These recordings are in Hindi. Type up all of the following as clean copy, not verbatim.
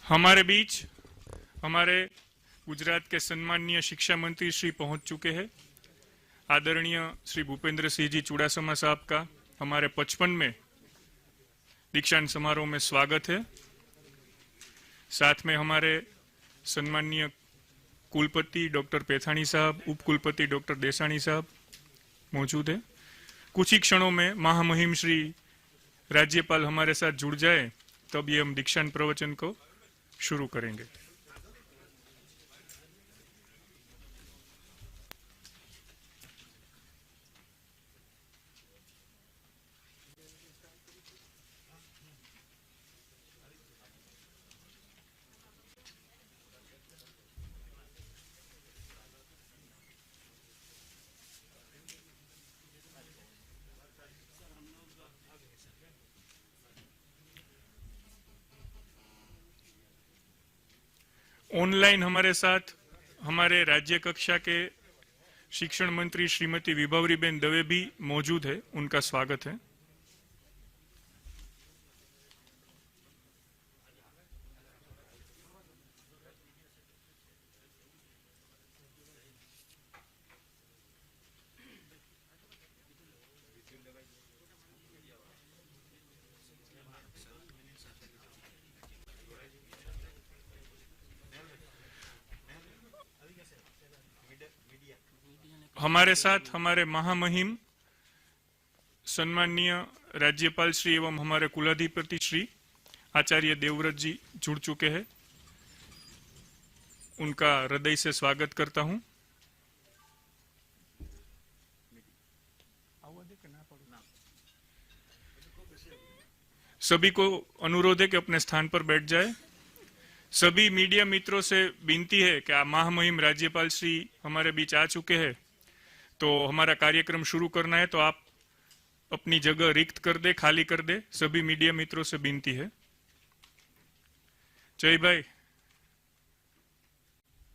हमारे बीच हमारे गुजरात के सम्माननीय शिक्षा मंत्री श्री पहुंच चुके हैं। आदरणीय श्री भूपेंद्र सिंह जी चुड़ासमा साहब का हमारे 55वें दीक्षांत समारोह में स्वागत है। साथ में हमारे सम्माननीय कुलपति डॉक्टर पेथाणी साहब, उप कुलपति डॉक्टर देसाणी साहब मौजूद है। कुछ ही क्षणों में महामहिम श्री राज्यपाल हमारे साथ जुड़ जाए तब ये हम दीक्षांत प्रवचन को शुरू करेंगे। ऑनलाइन हमारे साथ हमारे राज्य कक्षा के शिक्षण मंत्री श्रीमती विभावरीबेन दवे भी मौजूद है, उनका स्वागत है। हमारे साथ हमारे महामहिम सम्माननीय राज्यपाल श्री एवं हमारे कुलाधिपति श्री आचार्य देवव्रत जी जुड़ चुके हैं, उनका हृदय से स्वागत करता हूं। सभी को अनुरोध है कि अपने स्थान पर बैठ जाए। सभी मीडिया मित्रों से विनती है कि महामहिम राज्यपाल श्री हमारे बीच आ चुके हैं, तो हमारा कार्यक्रम शुरू करना है, तो आप अपनी जगह रिक्त कर दे, खाली कर दे। सभी मीडिया मित्रों से विनती है। जय भाई,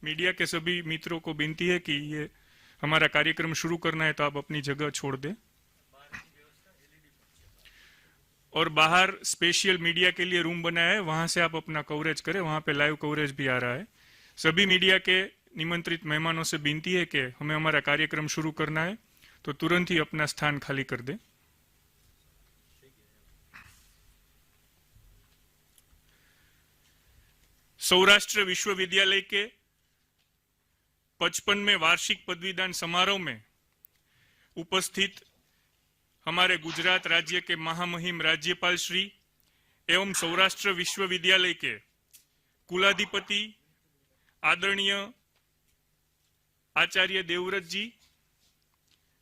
मीडिया के सभी मित्रों को विनती है कि ये हमारा कार्यक्रम शुरू करना है, तो आप अपनी जगह छोड़ दे। और बाहर स्पेशल मीडिया के लिए रूम बनाया है, वहां से आप अपना कवरेज करें, वहां पे लाइव कवरेज भी आ रहा है। सभी मीडिया के निमंत्रित मेहमानों से विनती है कि हमें हमारा कार्यक्रम शुरू करना है, तो तुरंत ही अपना स्थान खाली कर दे। सौराष्ट्र विश्वविद्यालय के 55वें वार्षिक पदवीदान समारोह में उपस्थित हमारे गुजरात राज्य के महामहिम राज्यपाल श्री एवं सौराष्ट्र विश्वविद्यालय के कुलाधिपति आदरणीय आचार्य देवव्रत जी,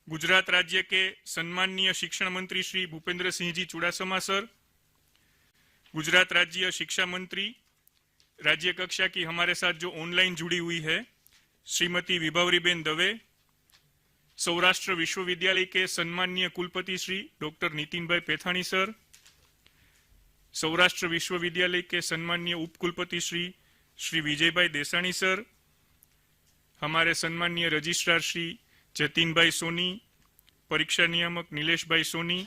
गुजरात राज्य के सम्माननीय शिक्षण मंत्री श्री भूपेंद्र सिंह जी चुड़ासमा सर, गुजरात राज्य शिक्षा मंत्री राज्य कक्षा की हमारे साथ जो ऑनलाइन जुड़ी हुई है श्रीमती विभावरीबेन दवे, सौराष्ट्र विश्वविद्यालय के सम्माननीय कुलपति श्री डॉक्टर नितिन भाई पेथाणी सर, सौराष्ट्र विश्वविद्यालय के सम्माननीय उप कुलपति श्री विजय भाई देसाणी सर, हमारे सम्माननीय रजिस्ट्रार श्री जतिन भाई सोनी, परीक्षा नियामक नीलेश भाई सोनी,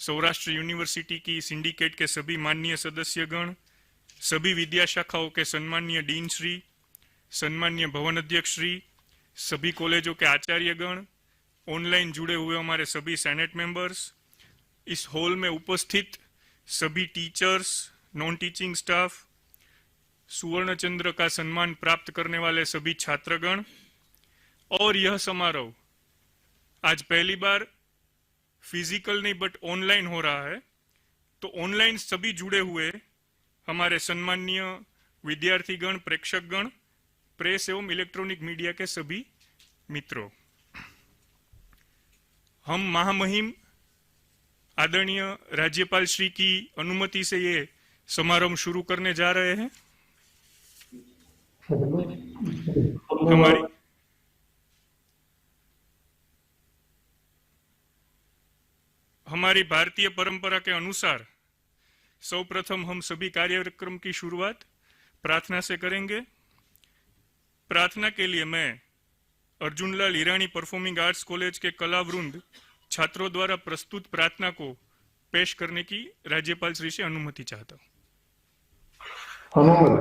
सौराष्ट्र यूनिवर्सिटी की सिंडिकेट के सभी माननीय सदस्यगण, सभी विद्या शाखाओं के सम्माननीय डीन श्री, सम्माननीय भवन अध्यक्ष श्री, सभी कॉलेजों के आचार्यगण, ऑनलाइन जुड़े हुए हमारे सभी सेनेट मेंबर्स, इस हॉल में उपस्थित सभी टीचर्स, नॉन टीचिंग स्टाफ, सुवर्ण चंद्र का सम्मान प्राप्त करने वाले सभी छात्रगण, और यह समारोह आज पहली बार फिजिकल नहीं बट ऑनलाइन हो रहा है, तो ऑनलाइन सभी जुड़े हुए हमारे सम्माननीय विद्यार्थीगण, प्रेक्षकगण, प्रेस एवं इलेक्ट्रॉनिक मीडिया के सभी मित्रों, हम महामहिम आदरणीय राज्यपाल श्री की अनुमति से ये समारोह शुरू करने जा रहे हैं। हमारी भारतीय परंपरा के अनुसार सर्वप्रथम हम सभी कार्यक्रम की शुरुआत प्रार्थना से करेंगे। प्रार्थना के लिए मैं अर्जुनलाल ईरानी परफॉर्मिंग आर्ट्स कॉलेज के कलावृंद छात्रों द्वारा प्रस्तुत प्रार्थना को पेश करने की राज्यपाल श्री से अनुमति चाहता हूं। હનુમત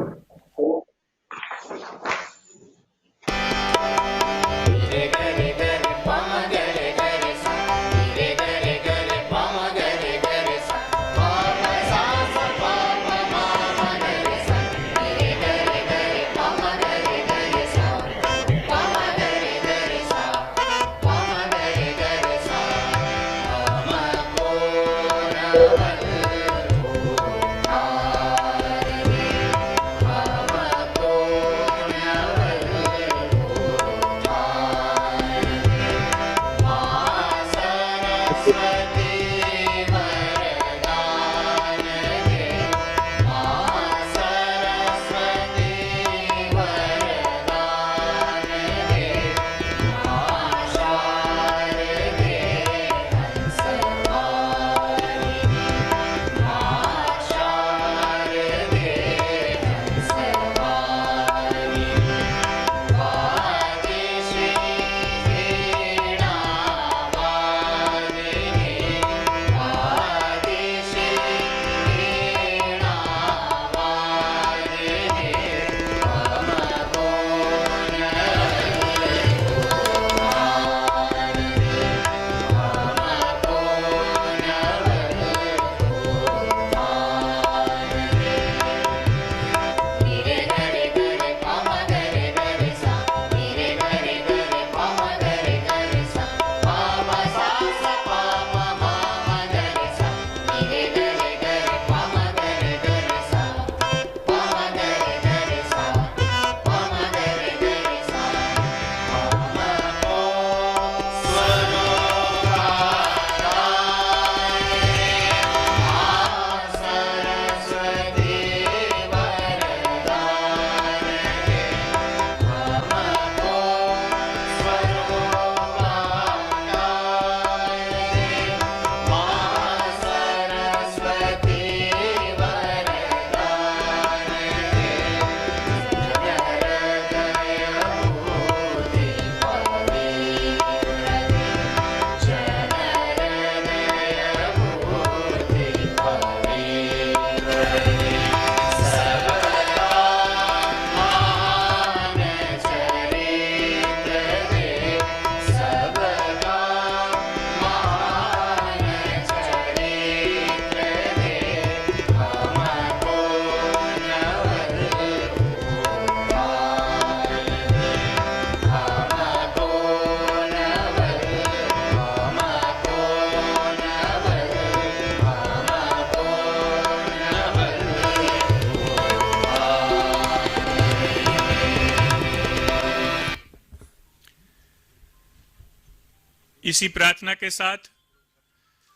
इसी प्रार्थना के साथ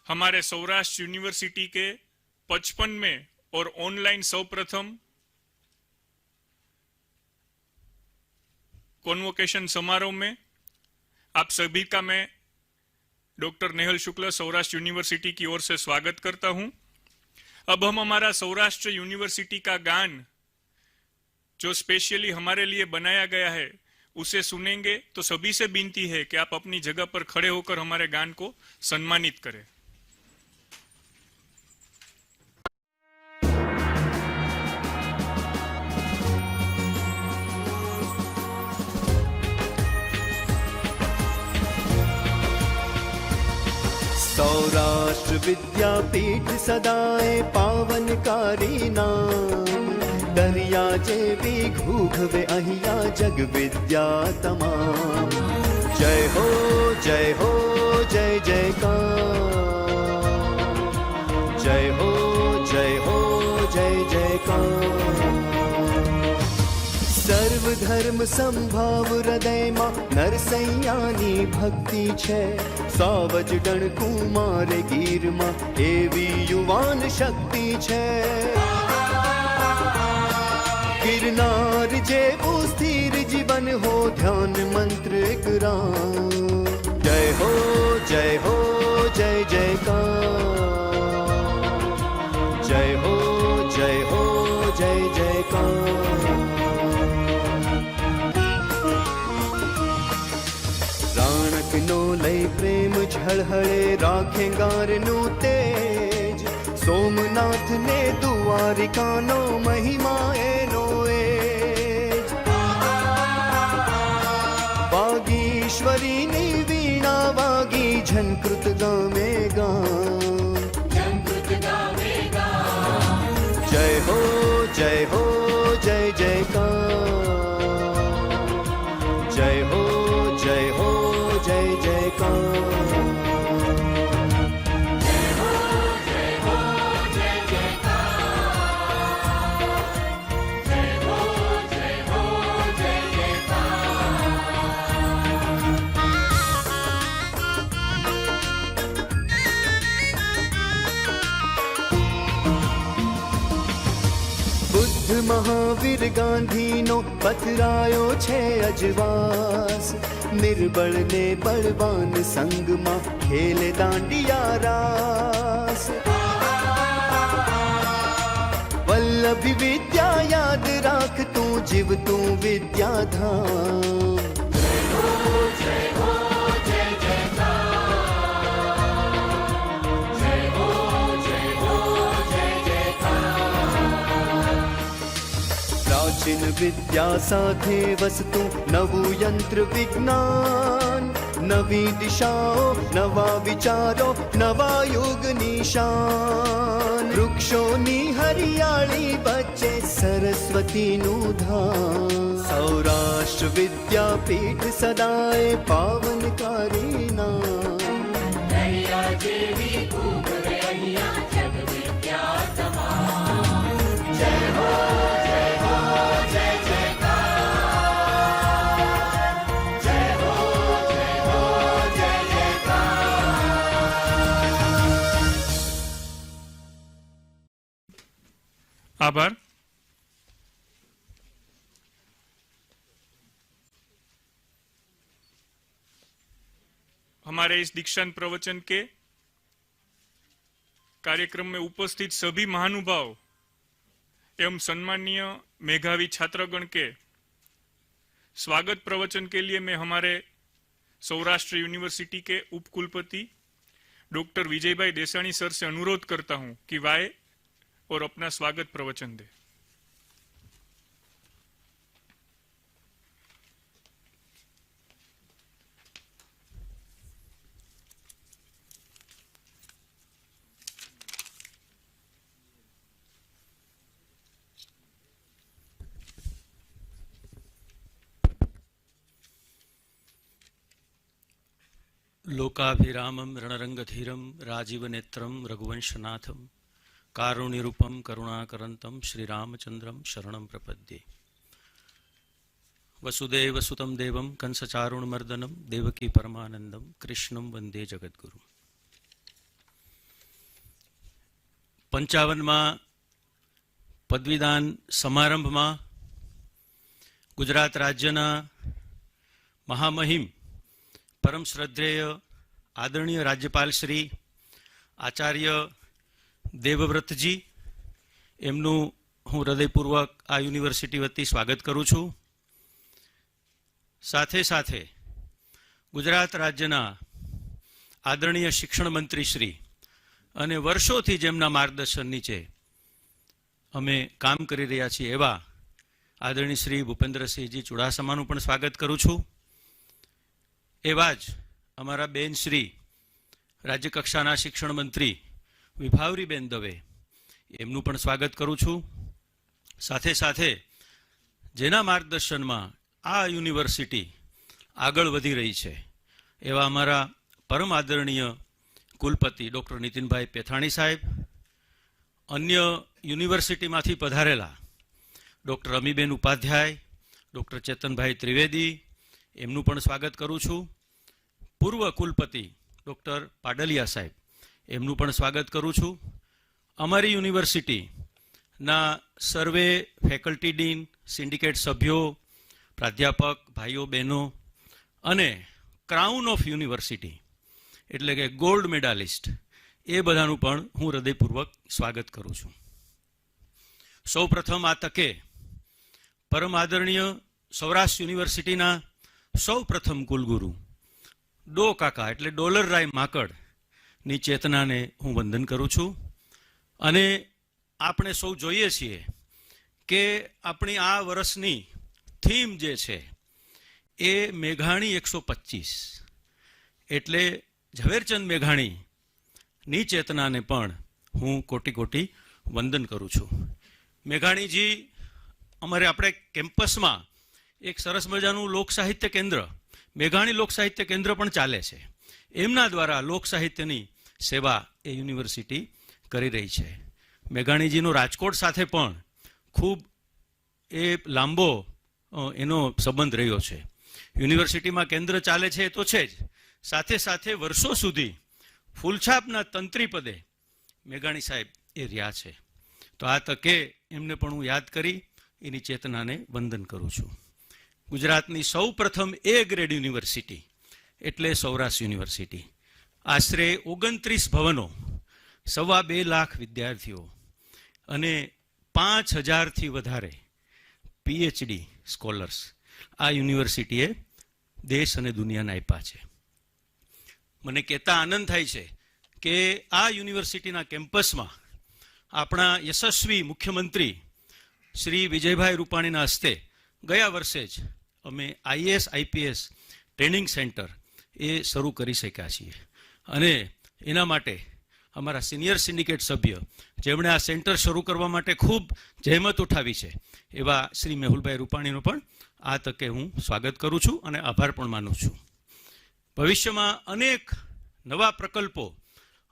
हमारे सौराष्ट्र यूनिवर्सिटी के 55वें और ऑनलाइन सर्वप्रथम कॉन्वोकेशन समारोह में आप सभी का मैं डॉक्टर नेहल शुक्ल सौराष्ट्र यूनिवर्सिटी की ओर से स्वागत करता हूं। अब हम हमारा सौराष्ट्र यूनिवर्सिटी का गान जो स्पेशली हमारे लिए बनाया गया है उसे सुनेंगे। तो सभी से विनती है कि आप अपनी जगह पर खड़े होकर हमारे गान को सम्मानित करें। सौराष्ट्र विद्यापीठ सदाए पावनकारी नाम, दरिया जेवी घूघवे अहिया जग विद्या तमाम। जय हो जय हो जय जयकार, जय हो जय हो जय जयकार। सर्वधर्म संभाव हृदय में नरसैयानी भक्ति छे, सावज डण कुमार गीर में एवी युवान शक्ति छे। गिरनार जेवू स्थिर जीवन हो ध्यान मंत्र कराम। जय हो जय हो जय जयकार, जय हो जय हो जय जयकार। राणक नो लई प्रेम झळहळे राखे गार नु तेज, સોમનાથ ને દ્વારિકાનો મહિમા એનો એ વાગીશ્વરીની વીણા વાગી ઝંકૃત ગામે ગામ જય હો જય હો જય જયકાર જય હો જય હો જય જયકાર મહાવીર ગાંધીનો પથરાયો છે અજવાસ નિર્બળ ને બળવાન સંગમાં ખેલે દાંડિયા રાસ વલ્લભી વિદ્યા યાદ રાખ તું જીવતું વિદ્યાધામ પ્રાચીન વિદ્યા સાથે વસતું નવું યંત્ર વિજ્ઞાન નવી દિશાઓ નવા વિચારો નવા યુગ નિશાન વૃક્ષોની હરિયાળી વચ્ચે સરસ્વતીનું ધામ સૌરાષ્ટ્ર વિદ્યાપીઠ સદાય પાવનકારી નામ દરિયા જેવી ખૂબ અહીંયા જગ વિદ્યા તમામ જય હો आभार। हमारे इस दीक्षांत प्रवचन के कार्यक्रम में उपस्थित सभी महानुभाव एवं सम्मानीय मेधावी छात्रगण के स्वागत प्रवचन के लिए मैं हमारे सौराष्ट्र यूनिवर्सिटी के उपकुलपति डॉक्टर विजयभाई देसाणी सर से अनुरोध करता हूं कि वाय और अपना स्वागत प्रवचन दे। लोकाभिरामं रणरंगधीरं राजीवनेत्रं रघुवंशनाथं कारुण्यरूपं करुणाकरन्तं श्रीरामचन्द्रं शरणं प्रपद्ये। वसुदेवसुतं देवं कंसचारुणमर्दनं देवकी परमानन्दं कृष्णं वन्दे जगद्गुरुं। 55मा पदवीदान समारंभमां गुजरात राज्यना महामहिम परम श्रद्धेय आदरणीय राज्यपाल श्री आचार्य देवव्रतजी एमनु हूँ हृदयपूर्वक आ यूनिवर्सिटी वती स्वागत करूँ छूँ। साथे साथे गुजरात राज्यना आदरणीय शिक्षण मंत्री श्री अने वर्षोथी जेमना मार्गदर्शन नीचे अमे काम करी रह्या छीए एवा आदरणीय श्री भूपेन्द्रसिंहजी चुडासमानुं पण स्वागत करूँ छूँ। एवाज अमारा बेन श्री राज्यकक्षाना शिक्षण मंत्री विभावरीबेन दवे एमनुं पण स्वागत करूँ छूँ। साथे साथे जेना मार्गदर्शन में आ यूनिवर्सिटी आगळ वधी रही है एवा अमारा परम आदरणीय कुलपति डॉक्टर नितिनभाई पेथाणी साहेब, अन्य यूनिवर्सिटी मांथी पधारेला डॉक्टर अमीबेन उपाध्याय, डॉक्टर चेतनभाई त्रिवेदी एमनुं पण स्वागत करूँ छूँ। पूर्व कुलपति डॉक्टर पाडलिया साहेब एमनुं पण स्वागत करूँ छूँ। अमारी यूनिवर्सिटी ना सर्वे फेकल्टी डीन, सिंडिकेट सभ्यों, प्राध्यापक भाईओ बहनों अने क्राउन ऑफ यूनिवर्सिटी एटले के गोल्ड मेडालिस्ट ए बधानुं पण हूँ हृदयपूर्वक स्वागत करूँ छूँ। सौ प्रथम आ तके परम आदरणीय सौराष्ट्र यूनिवर्सिटीना सौ प्रथम कुलगुरु डो काका एटले डोलर राय माकड़ नी चेतना ने हूँ वंदन करूँ छूँ। અને આપણે સૌ જોઈએ છીએ કે આપણી આ વર્ષની થીમ જે છે એ મેઘાણી 125, એટલે ઝવેરચંદ મેઘાણીની ચેતનાને પણ હું કોટી કોટી વંદન કરું છું. મેઘાણીજી અમારે આપણે કેમ્પસમાં એક સરસ મજાનું લોક સાહિત્ય કેન્દ્ર, મેઘાણી લોક સાહિત્ય કેન્દ્ર પણ ચાલે છે. એમના દ્વારા લોક સાહિત્યની સેવા એ યુનિવર્સિટી કરી રહી છે. મેઘાણીજીનો રાજકોટ સાથે પણ ખૂબ એ લાંબો એનો સંબંધ રહ્યો છે. યુનિવર્સિટીમાં કેન્દ્ર ચાલે છે એ તો છે જ, સાથે સાથે વર્ષો સુધી ફૂલછાપના તંત્રી પદે મેઘાણી સાહેબ એ રહ્યા છે. તો આ તકે એમને પણ હું યાદ કરી એની ચેતનાને વંદન કરું છું. ગુજરાતની સૌ પ્રથમ A ગ્રેડ યુનિવર્સિટી એટલે સૌરાષ્ટ્ર યુનિવર્સિટી. આશરે 29 ભવનો, 2.25 લાખ વિદ્યાર્થીઓ અને 5,000થી વધારે PhD સ્કોલર્સ આ યુનિવર્સિટીએ દેશ અને દુનિયાને આપ્યા છે. મને કહેતા આનંદ થાય છે કે આ યુનિવર્સિટીના કેમ્પસમાં આપણા યશસ્વી મુખ્યમંત્રી શ્રી વિજયભાઈ રૂપાણીના હસ્તે ગયા વર્ષે જ અમે IAS IPS ટ્રેનિંગ સેન્ટર એ શરૂ કરી શક્યા છીએ. અને એના માટે અમારા સિનિયર સિન્ડિકેટ સભ્ય જેમણે આ સેન્ટર શરૂ કરવા માટે ખૂબ જહેમત ઉઠાવી છે એવા શ્રી મેહુલભાઈ રૂપાણીનું પણ આ તકે હું સ્વાગત કરું છું અને આભાર પણ માનું છું. ભવિષ્યમાં અનેક નવા પ્રકલ્પો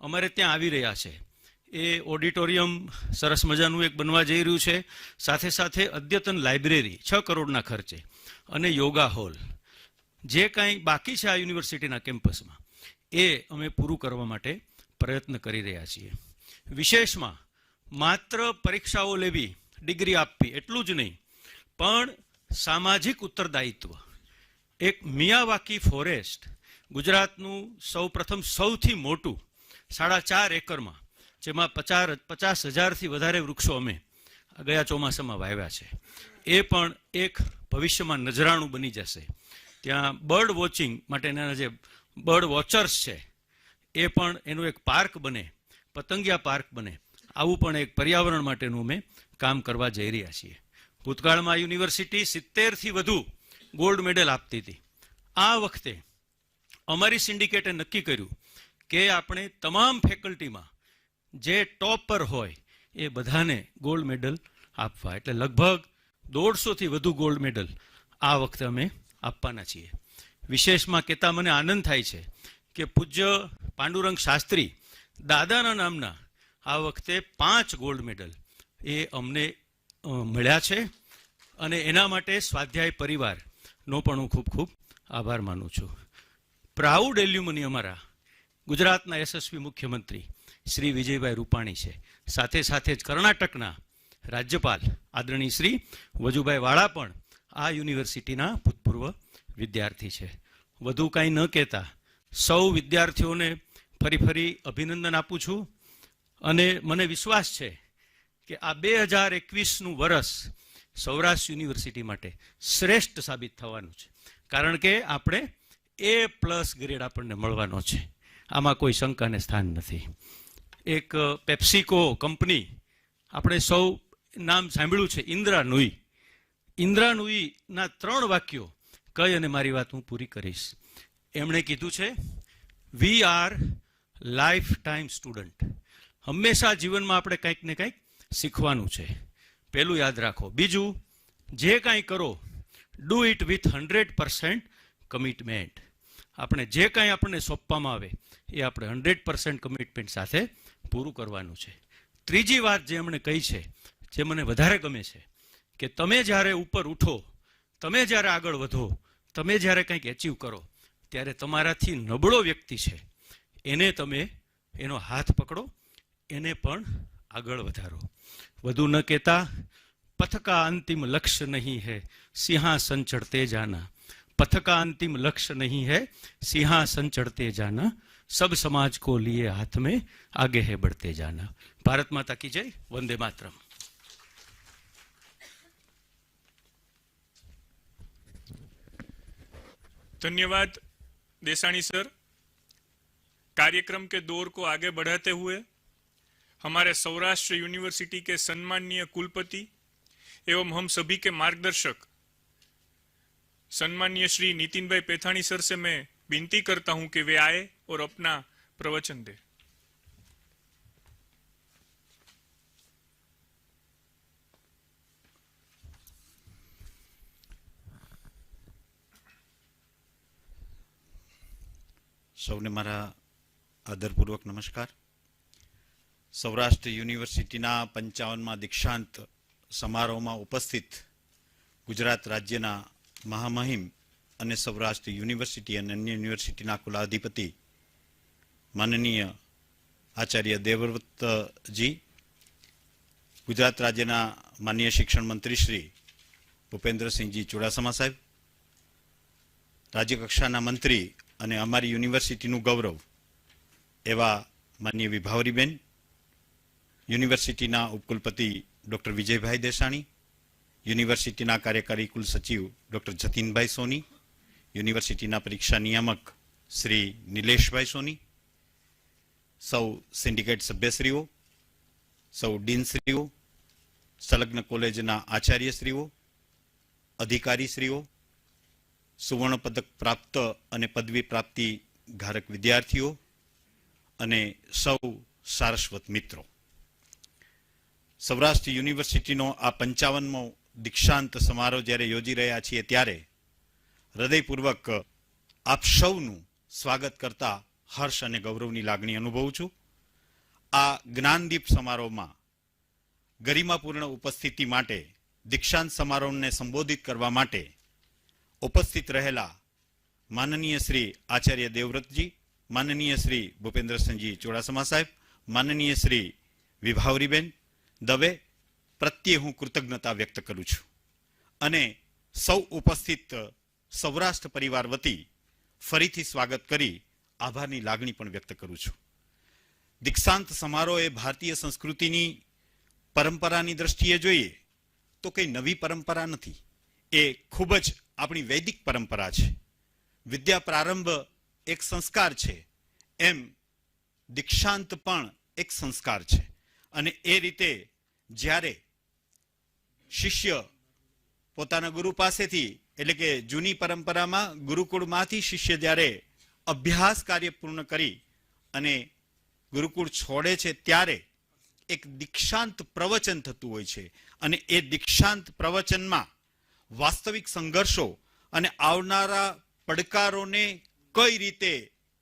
અમારે ત્યાં આવી રહ્યા છે. એ ઓડિટોરિયમ સરસ મજાનું એક બનવા જઈ રહ્યું છે, સાથે સાથે અદ્યતન લાઇબ્રેરી 6 કરોડના ખર્ચે અને યોગા હોલ. જે કાંઈ બાકી છે આ યુનિવર્સિટીના કેમ્પસમાં એ અમે પૂરું કરવા માટે પ્રયત્ન કરી રહ્યા છીએ. વિશેષમાં માત્ર પરીક્ષાઓ લેવી, ડિગ્રી આપવી એટલું જ નહીં, પણ સામાજિક ઉત્તરદાયિત્વ. એક મિયાવાકી ફોરેસ્ટ, ગુજરાતનું સૌ પ્રથમ સૌથી મોટું 4.5 એકરમાં, જેમાં 50,000થી વધારે વૃક્ષો અમે ગયા ચોમાસામાં વાવ્યા છે. એ પણ એક ભવિષ્યમાં નજરાણું બની જશે. ત્યાં બર્ડ વોચિંગ માટેના જે બર્ડ વોચર્સ છે એ પણ એનું એક પાર્ક બને, પતંગિયા પાર્ક બને. આવું પણ એક પર્યાવરણ માટેનું અમે કામ કરવા જઈ રહ્યા છીએ. ભૂતકાળમાં યુનિવર્સિટી 70થી વધુ ગોલ્ડ મેડલ આપતી હતી. આ વખતે અમારી સિન્ડિકેટે નક્કી કર્યું કે આપણે તમામ ફેકલ્ટીમાં જે ટોપર હોય એ બધાને ગોલ્ડ મેડલ આપવા. એટલે લગભગ 150થી વધુ ગોલ્ડ મેડલ આ વખતે અમે આપવાના છીએ. વિશેષમાં કહેતા મને આનંદ થાય છે કે પૂજ્ય પાંડુરંગ શાસ્ત્રી દાદાના નામના આ વખતે 5 ગોલ્ડ મેડલ એ અમને મળ્યા છે. અને એના માટે સ્વાધ્યાય પરિવારનો પણ હું ખૂબ ખૂબ આભાર માનું છું. પ્રાઉડ એલ્યુમની અમારા ગુજરાતના યશસ્વી મુખ્યમંત્રી શ્રી વિજયભાઈ રૂપાણી છે. સાથે સાથે જ કર્ણાટકના રાજ્યપાલ આદરણીય શ્રી વજુભાઈ વાળા પણ આ યુનિવર્સિટીના ભૂતપૂર્વ વિદ્યાર્થી છે. વધુ કાંઈ ન કહેતા સૌ વિદ્યાર્થીઓને ફરી અભિનંદન આપું છું. અને મને વિશ્વાસ છે કે આ 2021નું વર્ષ સૌરાષ્ટ્ર યુનિવર્સિટી માટે શ્રેષ્ઠ સાબિત થવાનું છે. કારણ કે આપણે A+ ગ્રેડ આપણને મળવાનો છે. આમાં કોઈ શંકાને સ્થાન નથી. એક પેપ્સિકો કંપની, આપણે સૌ નામ સાંભળ્યું છે, ઇન્દ્રા નુઈ. ઇન્દ્રા નુઈના 3 વાક્યો કહી અને મારી વાત હું પૂરી કરીશ. એમણે કીધું છે, we are life time student. હંમેશા જીવનમાં આપણે કંઈક ને કંઈક શીખવાનું છે. પહેલું યાદ રાખો. બીજું, જે કાંઈ કરો ડુ ઇટ વિથ 100% કમિટમેન્ટ. આપણે જે કાંઈ આપણને સોંપવામાં આવે એ આપણે 100% કમિટમેન્ટ સાથે પૂરું કરવાનું છે. ત્રીજી વાત જે એમણે કહી છે, જે મને વધારે ગમે છે, કે તમે જ્યારે ઉપર ઉઠો, તમે જ્યારે આગળ વધો, તમે જ્યારે કંઈક એચીવ કરો, ત્યારે તમારાથી નબળો વ્યક્તિ છે એને તમે એનો હાથ પકડો, એને પણ આગળ વધારો. વધુ ન કહેતા, पथ का अंतिम लक्ष्य नहीं है सिंहासन चढ़ते जाना, पथ का अंतिम लक्ष्य नहीं है सिंहासन चढ़ते जाना, सब समाज को लिए हाथ में आगे है बढ़ते जाना. भारत माता की जय. वंदे मातरम. धन्यवाद देसाणी सर. कार्यक्रम के दौर को आगे बढ़ाते हुए हमारे सौराष्ट्र यूनिवर्सिटी के सम्माननीय कुलपति एवं हम सभी के मार्गदर्शक सम्माननीय श्री नितिन भाई पेथाणी सर से मैं विनती करता हूं कि वे आए और अपना प्रवचन दे। સૌને મારા આદરપૂર્વક નમસ્કાર। સૌરાષ્ટ્ર યુનિવર્સિટીના 55મા દીક્ષાંત સમારોહમાં ઉપસ્થિત ગુજરાત રાજ્યના મહામહિમ અને સૌરાષ્ટ્ર યુનિવર્સિટી અને અન્ય યુનિવર્સિટીના કુલાધિપતિ માનનીય આચાર્ય દેવવ્રતજી, ગુજરાત રાજ્યના માનનીય શિક્ષણ મંત્રી શ્રી ભૂપેન્દ્રસિંહજી ચુડાસમા સાહેબ, રાજ્યકક્ષાના મંત્રી અને અમારી યુનિવર્સિટીનું ગૌરવ એવા માનનીય વિભાવરીબેન, યુનિવર્સિટીના ઉપકુલપતિ ડૉક્ટર વિજયભાઈ દેસાણી, યુનિવર્સિટીના કાર્યકારી કુલ સચિવ ડૉક્ટર જતીનભાઈ સોની, યુનિવર્સિટીના પરીક્ષા નિયામક શ્રી નિલેશભાઈ સોની, સૌ સિન્ડિકેટ સભ્યશ્રીઓ, સૌ ડીનશ્રીઓ, સંલગ્ન કોલેજના આચાર્યશ્રીઓ, અધિકારીશ્રીઓ, સુવર્ણ પદક પ્રાપ્ત અને પદવી પ્રાપ્તિ ધારક વિદ્યાર્થીઓ અને સૌ સારસ્વત મિત્રો, સૌરાષ્ટ્ર યુનિવર્સિટીનો આ 55મો દીક્ષાંત સમારોહ જ્યારે યોજી રહ્યા છીએ ત્યારે હૃદયપૂર્વક આપ સૌનું સ્વાગત કરતા હર્ષ અને ગૌરવની લાગણી અનુભવું છું। આ જ્ઞાનદીપ સમારોહમાં ગરિમાપૂર્ણ ઉપસ્થિતિ માટે દીક્ષાંત સમારોહને સંબોધિત કરવા માટે ઉપસ્થિત રહેલા માનનીય શ્રી આચાર્ય દેવવ્રતજી, માનનીય શ્રી ભૂપેન્દ્રસિંહજી ચુડાસમા સાહેબ, માનનીય શ્રી વિભાવરીબેન દવે પ્રત્યે હું કૃતજ્ઞતા વ્યક્ત કરું છું અને સૌ ઉપસ્થિત સૌરાષ્ટ્ર પરિવાર વતી ફરીથી સ્વાગત કરી આભારની લાગણી પણ વ્યક્ત કરું છું। દીક્ષાંત સમારોહ એ ભારતીય સંસ્કૃતિની પરંપરાની દ્રષ્ટિએ જોઈએ તો કંઈ નવી પરંપરા નથી, એ ખૂબ જ આપણી વૈદિક પરંપરા છે। વિદ્યા પ્રારંભ એક સંસ્કાર છે, એમ દીક્ષાંત પણ એક સંસ્કાર છે અને એ રીતે જ્યારે શિષ્ય પોતાના ગુરુ પાસેથી એટલે કે જૂની પરંપરામાં ગુરુકુળમાંથી શિષ્ય જ્યારે અભ્યાસ કાર્ય પૂર્ણ કરી અને ગુરુકુળ છોડે છે ત્યારે એક દીક્ષાંત પ્રવચન થતું હોય છે અને એ દીક્ષાંત પ્રવચનમાં વાસ્તવિક સંઘર્ષો અને આવનારા પડકારોને કઈ રીતે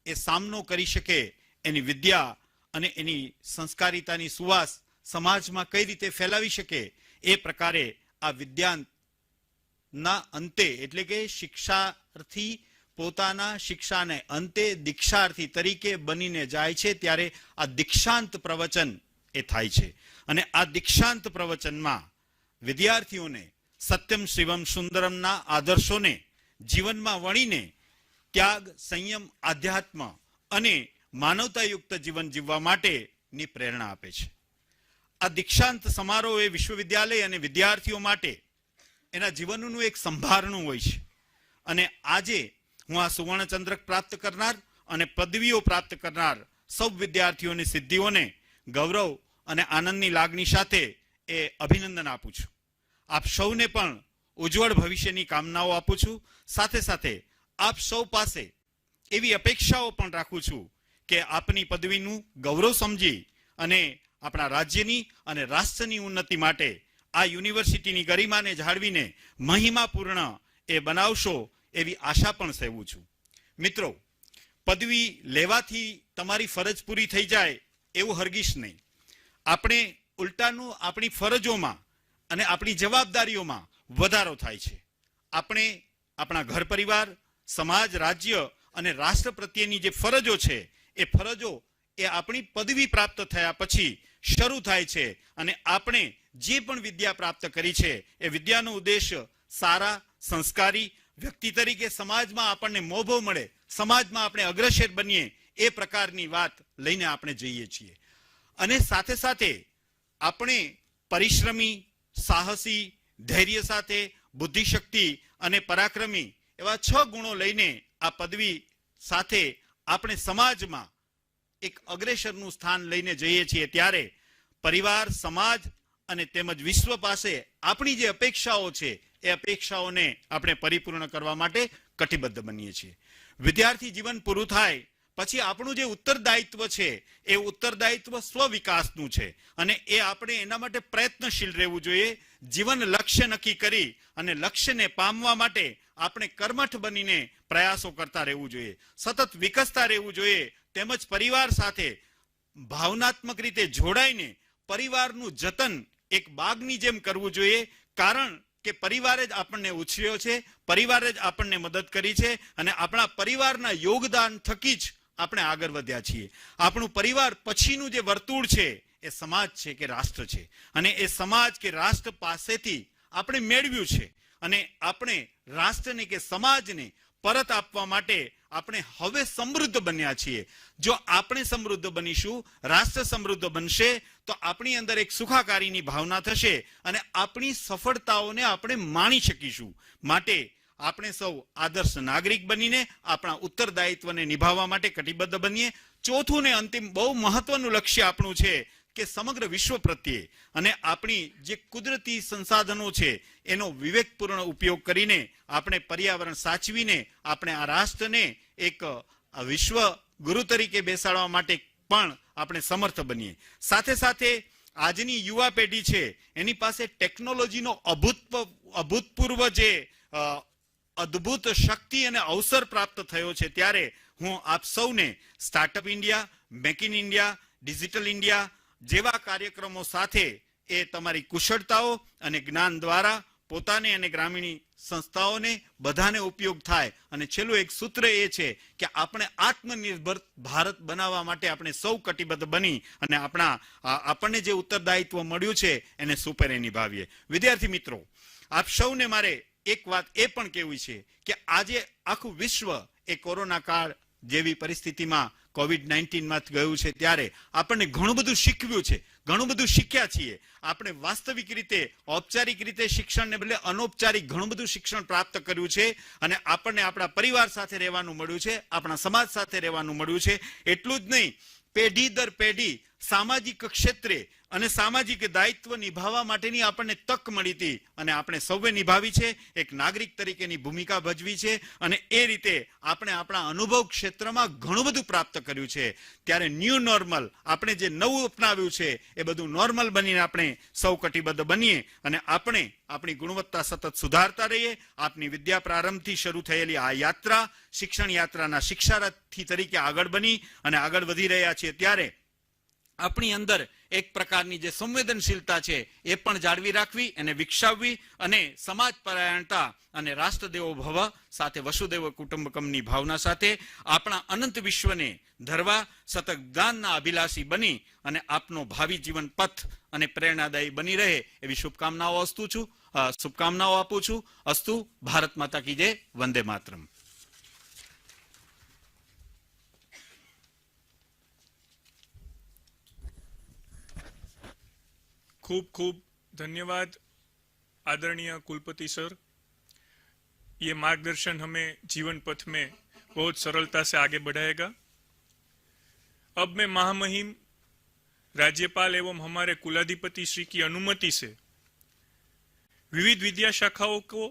એ સામનો કરી શકે એની વિદ્યા અને એની સંસ્કારિતાની સુવાસ સમાજમાં કઈ રીતે ફેલાવી શકે એ પ્રકારે આ વિદ્યાના અંતે એટલે કે શિક્ષાર્થી પોતાના શિક્ષાને અંતે દીક્ષાર્થી તરીકે બનીને જાય છે ત્યારે આ દીક્ષાંત પ્રવચન એ થાય છે અને આ દીક્ષાંત પ્રવચનમાં વિદ્યાર્થીઓને સત્યમ શિવમ સુંદરમના આદર્શોને જીવનમાં વણીને ત્યાગ, સંયમ, આધ્યાત્મ અને માનવતાયુક્ત જીવન જીવવા માટેની પ્રેરણા આપે છે। આ દીક્ષાંત સમારોહ એ વિશ્વવિદ્યાલય અને વિદ્યાર્થીઓ માટે એના જીવનનું એક સંભારણું હોય છે અને આજે હું આ સુવર્ણચંદ્રક પ્રાપ્ત કરનાર અને પદવીઓ પ્રાપ્ત કરનાર સૌ વિદ્યાર્થીઓની સિદ્ધિઓને ગૌરવ અને આનંદની લાગણી સાથે એ અભિનંદન આપું છું। આપ સૌને પણ ઉજ્જવળ ભવિષ્યની કામનાઓ આપું છું। સાથે સાથે આપ સૌ પાસે એવી અપેક્ષાઓ પણ રાખું છું કે આપની પદવીનું ગૌરવ સમજી અને આપણા રાજ્યની અને રાષ્ટ્રની ઉન્નતિ માટે આ યુનિવર્સિટીની ગરિમાને જાળવીને મહિમાપૂર્ણ એ બનાવશો એવી આશા પણ સેવું છું। મિત્રો, પદવી લેવાથી તમારી ફરજ પૂરી થઈ જાય એવું હરગીશ નહીં। આપણે ઉલટાનું આપણી ફરજોમાં અને આપણી જવાબદારીઓમાં વધારો થાય છે। આપણે આપણા ઘર પરિવાર, સમાજ, રાજ્ય અને રાષ્ટ્ર પ્રત્યેની જે ફરજો છે એ ફરજો એ આપણી પદવી પ્રાપ્ત થયા પછી શરૂ થાય છે અને આપણે જે પણ વિદ્યા પ્રાપ્ત કરી છે એ વિદ્યાનો ઉદ્દેશ સારા સંસ્કારી વ્યક્તિ તરીકે સમાજમાં આપણને મોભો મળે, સમાજમાં આપણે અગ્રસર બનીએ એ પ્રકારની વાત લઈને આપણે જઈએ છીએ અને સાથે સાથે આપણે પરિશ્રમી, સાહસી, ધૈર્ય સાથે બુદ્ધિશક્તિ અને પરાક્રમી એવા 6 ગુણો લઈને આ પદવી સાથે આપણે સમાજમાં એક અગ્રેસરનું સ્થાન લઈને જઈએ છીએ ત્યારે પરિવાર, સમાજ અને તેમજ વિશ્વ પાસે આપણી જે અપેક્ષાઓ છે એ અપેક્ષાઓને આપણે પરિપૂર્ણ કરવા માટે કટિબદ્ધ બનીએ છીએ. વિદ્યાર્થી જીવન પૂરું થાય પછી આપણું જે ઉત્તરદાયિત્વ છે એ ઉત્તરદાયિત્વ સ્વ વિકાસનું છે અને એ આપણે એના માટે પ્રયત્નશીલ રહેવું જોઈએ. જીવન લક્ષ્ય નક્કી કરી અને લક્ષ્યને પામવા માટે આપણે કર્મઠ બનીને પ્રયાસો કરતા રહેવું જોઈએ, સતત વિકસતા રહેવું જોઈએ. તેમજ પરિવાર સાથે ભાવનાત્મક રીતે જોડાઈને પરિવારનું જતન એક બાગની જેમ કરવું જોઈએ, કારણ કે પરિવારે જ આપણને ઉછર્યો છે, પરિવારે જ આપણને મદદ કરી છે અને આપણા પરિવારના યોગદાન થકી જ આપણે આગળ વધ્યા છીએ. આપણું પરિવાર પછીનું જે વર્તુળ છે એ સમાજ છે કે રાષ્ટ્ર છે અને એ સમાજ કે રાષ્ટ્ર પાસેથી આપણે મેળવ્યું છે અને આપણે રાષ્ટ્રને કે સમાજને પરત આપવા માટે આપણે હવે સમૃદ્ધ બન્યા છીએ. જો આપણે સમૃદ્ધ બનીશું, રાષ્ટ્ર સમૃદ્ધ બનશે તો આપણી અંદર એક સુખાકારીની ભાવના થશે અને આપણી સફળતાઓને આપણે માણી શકીશું. માટે આપણે સૌ આદર્શ નાગરિક બનીને આપણા ઉત્તરદાયિત્વને નિભાવવા માટે કટિબદ્ધ બનીએ. ચોથું ને અંતિમ બહુ મહત્વનું લક્ષ્ય આપણું છે કે સમગ્ર વિશ્વ પ્રત્યે અને આપણી જે કુદરતી સંસાધનો છે એનો વિવેકપૂર્ણ ઉપયોગ કરીને આપણે પર્યાવરણ સાચવીને આપણે આ રાષ્ટ્રને એક વિશ્વ ગુરુ તરીકે બેસાડવા માટે પણ આપણે સમર્થ બનીએ. સાથે સાથે આજની યુવા પેઢી છે એની પાસે ટેકનોલોજીનો અભૂતપૂર્વ જે અદ્ભુત શક્તિ અને અવસર પ્રાપ્ત થયો છે, ત્યારે હું આપ સૌને startup India, make in India, digital India જેવા કાર્યક્રમો સાથે એ તમારી કુશળતાઓ અને જ્ઞાન દ્વારા પોતાને અને ગ્રામીણ સંસ્થાઓને બધાને ઉપયોગ થાય. અને છેલ્લું એક સૂત્ર એ છે કે આપણે આત્મનિર્ભર ભારત બનાવવા માટે આપણે સૌ કટિબદ્ધ બની અને આપણને જે ઉત્તરદાયિત્વ મળ્યું છે એને સુપેરે નિભાવીએ. વિદ્યાર્થી મિત્રો, આપ સૌને મારે એક વાત એ પણ કહેવી છે કે આજે આખું વિશ્વ એ કોરોના કાળ જેવી પરિસ્થિતિમાં COVID-19 માં ગયું છે, ત્યારે આપણને ઘણું બધું શીખવ્યું છે, ઘણું બધું શીખ્યા છીએ. આપણે વાસ્તવિક રીતે ઔપચારિક રીતે શિક્ષણને બદલે અનૌપચારિક ઘણું બધું શિક્ષણ પ્રાપ્ત કર્યું છે અને આપણને આપણા પરિવાર સાથે રહેવાનું મળ્યું છે, આપણા સમાજ સાથે રહેવાનું મળ્યું છે. એટલું જ નહીં, પેઢી દર પેઢી સામાજિક ક્ષેત્રે અને સામાજિક દાયિત્વ નિભાવવા માટેની આપણને તક મળી હતી અને આપણે સૌએ નિભાવી છે. એક નાગરિક તરીકેની ભૂમિકા ભજવી છે અને એ રીતે આપણે આપણા અનુભવ ક્ષેત્રમાં ઘણું બધું પ્રાપ્ત કર્યું છે. ત્યારે ન્યૂ નોર્મલ આપણે જે નવું અપનાવ્યું છે એ બધું નોર્મલ બનીને આપણે સૌ કટિબદ્ધ બનીએ અને આપણે આપણી ગુણવત્તા સતત સુધારતા રહીએ. આપની વિદ્યા પ્રારંભથી શરૂ થયેલી આ યાત્રા શિક્ષણ યાત્રાના શિક્ષાર્થી તરીકે આગળ બની અને આગળ વધી રહ્યા છીએ. ત્યારે આપણી અંદર એક પ્રકારની જે સંવેદનશીલતા છે એ પણ જાળવી રાખવી અને વિકસાવવી અને સમાજ પરાયણતા અને રાષ્ટ્રદેવો ભવ સાથે વસુદેવ કુટુંબકમની ભાવના સાથે આપણા અનંત વિશ્વને ધરવા સતત જ્ઞાનના અભિલાષી બની અને આપનો ભાવિ જીવન પથ અને પ્રેરણાદાયી બની રહે એવી શુભકામનાઓ આપું છું. અસ્તુ. ભારત માતા કી જય. વંદે માતરમ. खूब खूब धन्यवाद आदरणीय कुलपति सर. ये मार्गदर्शन हमें जीवन पथ में बहुत सरलता से आगे बढ़ाएगा. अब मैं महामहिम राज्यपाल एवं हमारे कुलाधिपति श्री की अनुमति से विविध विद्या शाखाओं को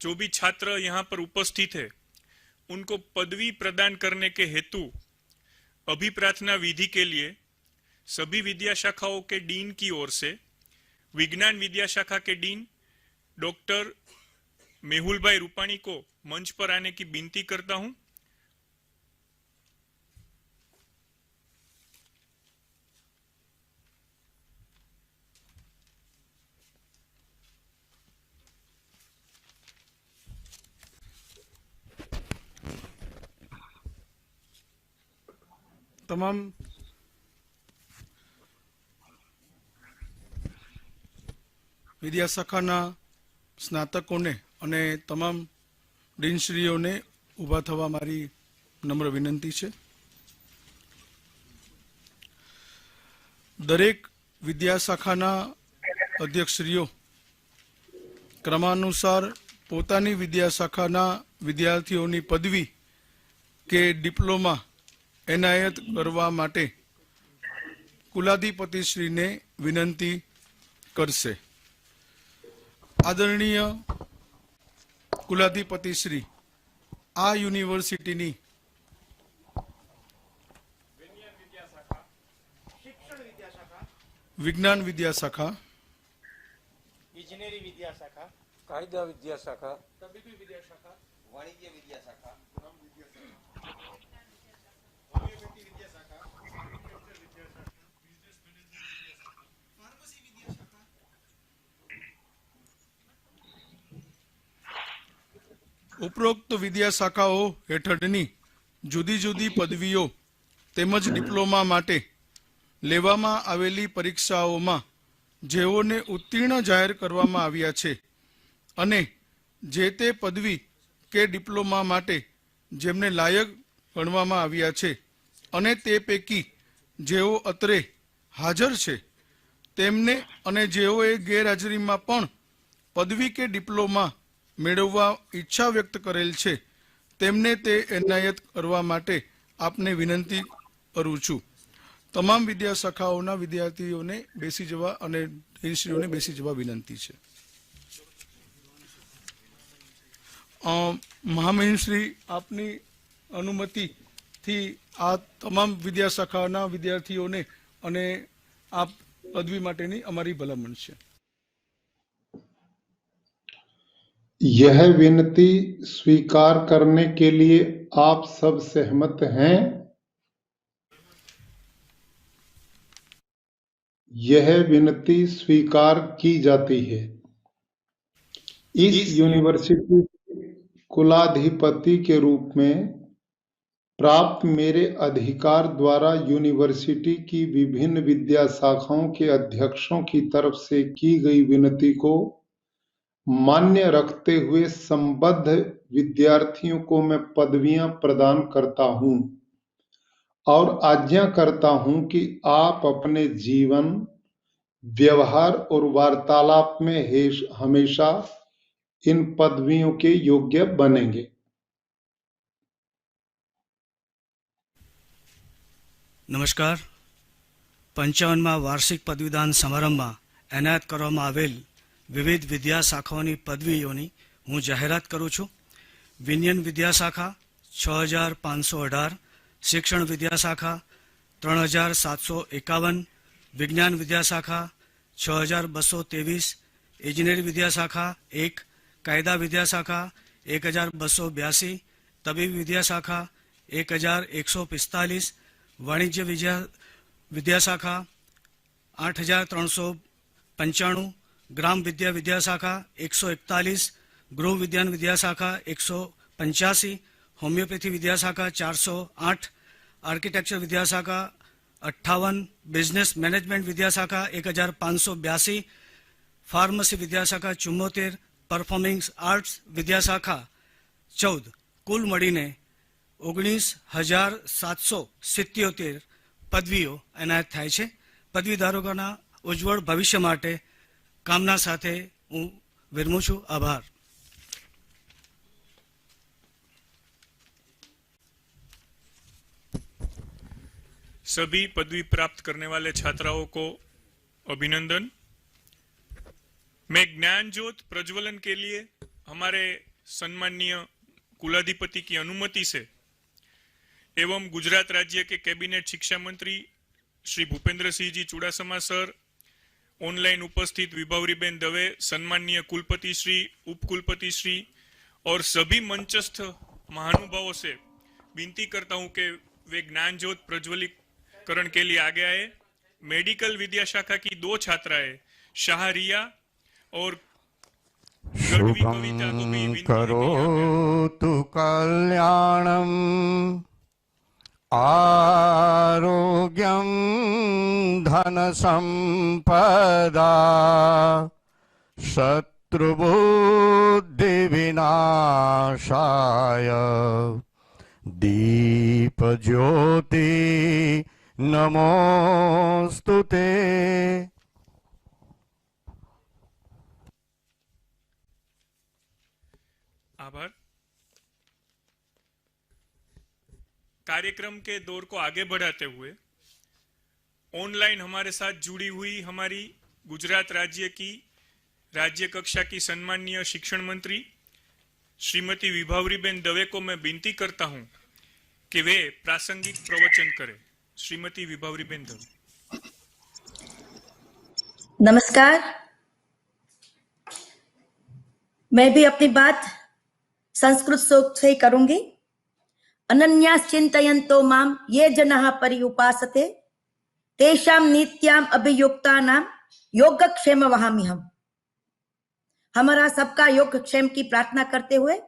जो भी छात्र यहाँ पर उपस्थित है उनको पदवी प्रदान करने के हेतु अभिप्रार्थना विधि के लिए सभी विद्या शाखाओं के डीन की ओर से विज्ञान विद्या शाखा के डीन डॉक्टर मेहुल भाई रूपाणी को मंच पर आने की विनती करता हूं. તમામ વિદ્યા શાખાના સ્નાતકોને અને તમામ ડીનશ્રીઓને ઊભા થવા મારી નમ્ર વિનંતી છે. દરેક વિદ્યા શાખાના અધ્યક્ષશ્રીઓ ક્રમાનુસાર પોતાની વિદ્યા શાખાના વિદ્યાર્થીઓની પદવી કે ડિપ્લોમા એનાયત કરવા માટે કુલાધિપતિશ્રીને વિનંતી કરશે. આદરણીય કુલાધિપતિશ્રી, આ યુનિવર્સિટીની વિજ્ઞાન વિદ્યાશાખા, ઇજનેરી વિદ્યાશાખા, કાયદા વિદ્યાશાખા, તબીબી વિદ્યાશાખા, વાણિજ્ય વિદ્યાશાખા, ઉપરોક્ત વિદ્યાશાખાઓ હેઠળની જુદી જુદી પદવીઓ તેમજ ડિપ્લોમા માટે લેવામાં આવેલી પરીક્ષાઓમાં જેઓને ઉત્તીર્ણ જાહેર કરવામાં આવ્યા છે અને જે તે પદવી કે ડિપ્લોમા માટે જેમને લાયક ગણવામાં આવ્યા છે અને તે પૈકી જેઓ અત્રે હાજર છે તેમને અને જેઓએ ગેરહાજરીમાં પણ પદવી કે ડિપ્લોમા મેળવવા ઈચ્છા વ્યક્ત કરેલ છે તેમને તે એનાયત કરવા માટે આપને વિનંતી કરું છું. તમામ વિદ્યાશાખાઓના વિદ્યાર્થીઓને બેસી જવા અને ડીનશ્રીઓને બેસી જવા વિનંતી છે. મહામહિમશ્રી, આપની અનુમતિથી આ તમામ વિદ્યાશાખાના વિદ્યાર્થીઓને અને આ પદવી માટેની અમારી ભલામણ છે. यह विनती स्वीकार करने के लिए आप सब सहमत हैं? यह विनती स्वीकार की जाती है. इस यूनिवर्सिटी कुलाधिपति के रूप में प्राप्त मेरे अधिकार द्वारा यूनिवर्सिटी की विभिन्न विद्या शाखाओं के अध्यक्षों की तरफ से की गई विनती को मान्य रखते हुए संबद्ध विद्यार्थियों को मैं पदवियां प्रदान करता हूं और आज्ञा करता हूं कि आप अपने जीवन, व्यवहार और वार्तालाप में हमेशा इन पदवियों के योग्य बनेंगे. નમસ્કાર. 55મા વાર્ષિક પદવીદાન સમારંભમાં એનાયત કરવામાં આવેલ વિવિધ વિદ્યા શાખાઓની પદવીઓની હું જાહેરાત કરું છું. વિનયન વિદ્યાશાખા 6518, શિક્ષણ વિદ્યાશાખા 3751, વિજ્ઞાન વિદ્યાશાખા 6223, ઇજનેરી વિદ્યાશાખા 1, કાયદા વિદ્યાશાખા 1282, તબીબી વિદ્યાશાખા 1145, વાણિજ્ય વિદ્યાશાખા 8395, ગ્રામ વિદ્યા વિદ્યાશાખા 141, ગૃહ વિજ્ઞાન વિદ્યાશાખા 185, હોમિયોપેથી વિદ્યાશાખા 408, આર્કિટેક્ચર વિદ્યાશાખા 58, બિઝનેસ મેનેજમેન્ટ વિદ્યાશાખા 1582, ફાર્મસી વિદ્યાશાખા 74, પરફોર્મિંગ આર્ટ્સ વિદ્યાશાખા 14, કુલ મળીને 19,777 પદવીઓ એનાયત થાય છે. પદવીધારકોના ઉજ્જવળ ભવિષ્ય માટે કામના સાથે હું વિરમું છું. આભાર. सभी पदवी प्राप्त करने वाले छात्राओं को अभिनंदन. मैं ज्ञान ज्योत प्रज्वलन के लिए हमारे सम्माननीय कुलाधिपति की अनुमति से एवं गुजरात राज्य के कैबिनेट शिक्षा मंत्री श्री भूपेंद्र सिंह जी चुड़ासमा सर, ऑनलाइन उपस्थित विभावरीबेन दवे, सम्माननीय कुलपति श्री, उपकुलपति श्री और सभी मंचस्थ महानुभावों से विनती करता हूं कि वे ज्ञान ज्योत प्रज्वलीकरण के लिए आगे आए. मेडिकल विद्या शाखा की 2 छात्राएं शाहरिया और गढ़वी कविता को भी विनती करोतु कल्याणम आरोग्यम धन संपदा शत्रुबुद्धि विनाशाय दीप ज्योति नमोस्तुते. आभार. कार्यक्रम के दौर को आगे बढ़ाते हुए ऑनलाइन हमारे साथ जुड़ी हुई हमारी गुजरात राज्य की राज्य कक्षा की सम्माननीय शिक्षण मंत्री श्रीमती विभावरीबेन दवे को मैं विनती करता हूं कि वे प्रासंगिक प्रवचन करें। श्रीमती विभावरीबेन दवे। नमस्कार। मैं भी अपनी बात संस्कृत श्लोक से ही करूंगी। अनन्यास चिंतयन्तो माम ये जनाः पर्युपासते तेषां नित्याम अभियुक्तानां योगक्षेम वहाम्यहम्। हमारा सबका योगक्षेम की प्रार्थना करते हुए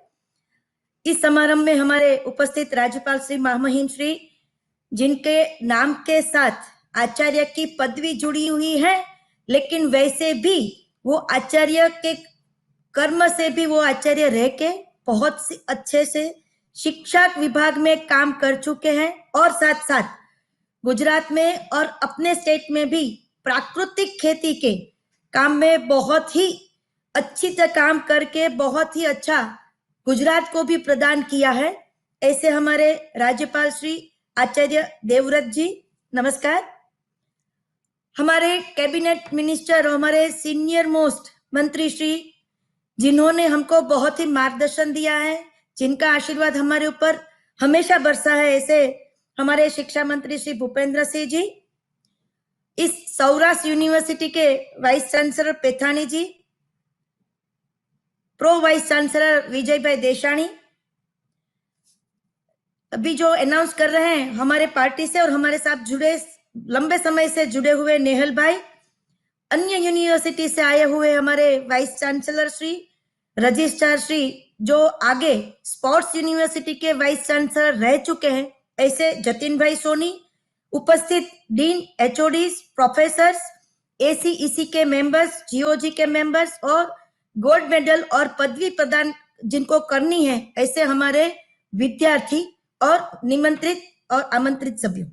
इस समारंभ में हमारे उपस्थित राज्यपाल श्री महामहिम श्री, जिनके नाम के साथ आचार्य की पदवी जुड़ी हुई है, लेकिन वैसे भी वो आचार्य के कर्म से भी वो आचार्य रह के बहुत अच्छे से शिक्षा विभाग में काम कर चुके हैं और साथ साथ गुजरात में और अपने स्टेट में भी प्राकृतिक खेती के काम में बहुत ही अच्छी तरह काम करके बहुत ही अच्छा गुजरात को भी प्रदान किया है। ऐसे हमारे राज्यपाल श्री आचार्य देवव्रत जी, नमस्कार। हमारे कैबिनेट मिनिस्टर और हमारे सीनियर मोस्ट मंत्री श्री, जिन्होंने हमको बहुत ही मार्गदर्शन दिया है, जिनका आशीर्वाद हमारे ऊपर हमेशा बरसा है, ऐसे हमारे शिक्षा मंत्री श्री भूपेंद्र सिंह जी, इस सौराष्ट्र यूनिवर्सिटी के वाइस चांसलर पेथानी जी, प्रो वाइस चांसलर विजय भाई देशाणी, अभी जो अनाउंस कर रहे हैं हमारे पार्टी से और हमारे साथ जुड़े लंबे समय से जुड़े हुए नेहल भाई, अन्य यूनिवर्सिटी से आए हुए हमारे vice chancellor Shri, registrar Shri, जो आगे स्पोर्ट्स यूनिवर्सिटी के वाइस चांसलर रह चुके हैं, ऐसे जतिन भाई सोनी, उपस्थित डीन, एचओडीज, प्रोफेसर्स, एसीईसी के मेंबर्स, जीओजी के मेंबर्स और गोल्ड मेडल और पदवी प्रदान जिनको करनी है, ऐसे हमारे विद्यार्थी और निमंत्रित और आमंत्रित सभ्यों,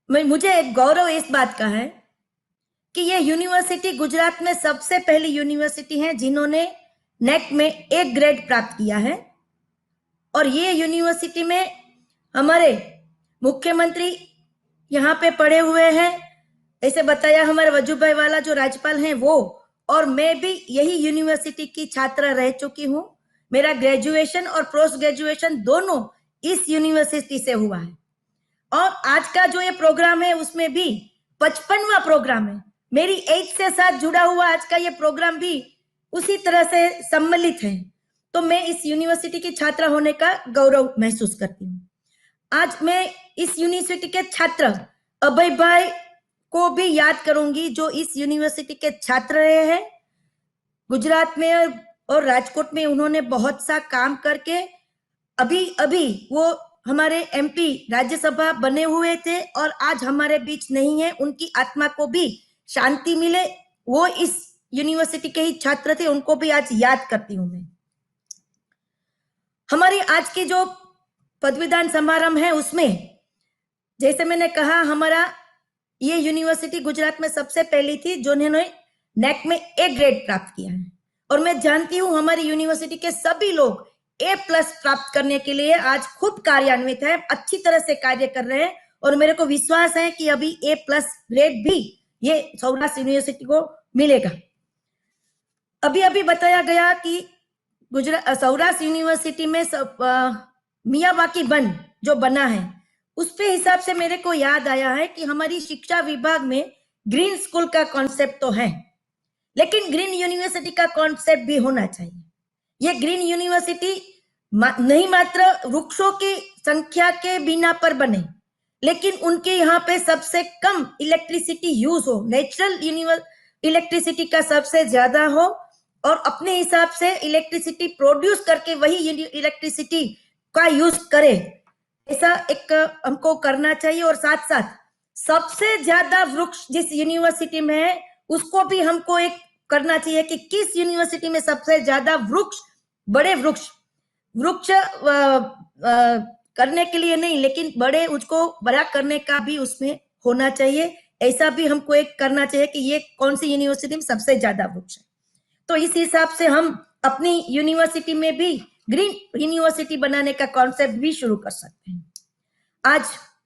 मुझे एक गौरव इस बात का है कि यह यूनिवर्सिटी गुजरात में सबसे पहली यूनिवर्सिटी है जिन्होंने नेक में A ग्रेड प्राप्त किया है। और ये यूनिवर्सिटी में हमारे मुख्यमंत्री यहाँ पे पढ़े हुए हैं, ऐसे बताया हमारे वजूभाई वाला जो राज्यपाल हैं वो, और मैं भी यही यूनिवर्सिटी की छात्रा रह चुकी हूँ। मेरा ग्रेजुएशन और पोस्ट ग्रेजुएशन दोनों इस यूनिवर्सिटी से हुआ है। और आज का जो ये प्रोग्राम है उसमें भी 55वां प्रोग्राम है। मेरी एज से साथ जुड़ा हुआ आज का ये प्रोग्राम भी उसी तरह से सम्मिलित है, तो मैं इस यूनिवर्सिटी की छात्रा होने का गौरव महसूस करती हूँ। आज मैं इस यूनिवर्सिटी के छात्र अभय भाई को भी याद करूंगी, जो इस यूनिवर्सिटी के छात्र रहे हैं। गुजरात में और राजकोट में उन्होंने बहुत सा काम करके अभी वो हमारे एमपी राज्यसभा बने हुए थे और आज हमारे बीच नहीं है। उनकी आत्मा को भी शांति मिले, वो इस यूनिवर्सिटी के ही छात्र थे, उनको भी आज याद करती हूं मैं। हमारी आज की जो पदवीदान समारोह है उसमें, जैसे मैंने कहा, हमारा ये यूनिवर्सिटी गुजरात में सबसे पहली थी जिन्होंने नेक में A ग्रेड प्राप्त किया है। और मैं जानती हूँ हमारी यूनिवर्सिटी के सभी लोग A+ प्राप्त करने के लिए आज खुद कार्यान्वित है, अच्छी तरह से कार्य कर रहे हैं। और मेरे को विश्वास है कि अभी A+ ग्रेड भी ये सौराष्ट्र यूनिवर्सिटी को मिलेगा। अभी बताया गया कि सौराष्ट्र यूनिवर्सिटी में मियावाकी वन जो बना है, उस पे हिसाब से मेरे को याद आया है कि हमारी शिक्षा विभाग में ग्रीन स्कूल का कॉन्सेप्ट तो है, लेकिन ग्रीन यूनिवर्सिटी का कॉन्सेप्ट भी होना चाहिए। ये ग्रीन यूनिवर्सिटी नहीं मात्र वृक्षों की संख्या के बिना पर बने, लेकिन उनके यहाँ पे सबसे कम इलेक्ट्रिसिटी यूज हो, नेचुरल इलेक्ट्रिसिटी का सबसे ज्यादा हो, और अपने हिसाब से इलेक्ट्रिसिटी प्रोड्यूस करके वही इलेक्ट्रिसिटी का यूज करे, ऐसा एक हमको करना चाहिए। और साथ साथ सबसे ज्यादा वृक्ष जिस यूनिवर्सिटी में है उसको भी हमको एक करना चाहिए कि किस यूनिवर्सिटी में सबसे ज्यादा वृक्ष, बड़े वृक्ष करने के लिए नहीं, लेकिन बड़े उसको बड़ा करने का भी उसमें होना चाहिए। ऐसा भी हमको एक करना चाहिए कि ये कौन सी यूनिवर्सिटी में सबसे ज्यादा वृक्ष है। तो इस हिसाब से हम अपनी यूनिवर्सिटी में भी ग्रीन यूनिवर्सिटी बनाने का कॉन्सेप्ट भी शुरू कर सकते हैं। आज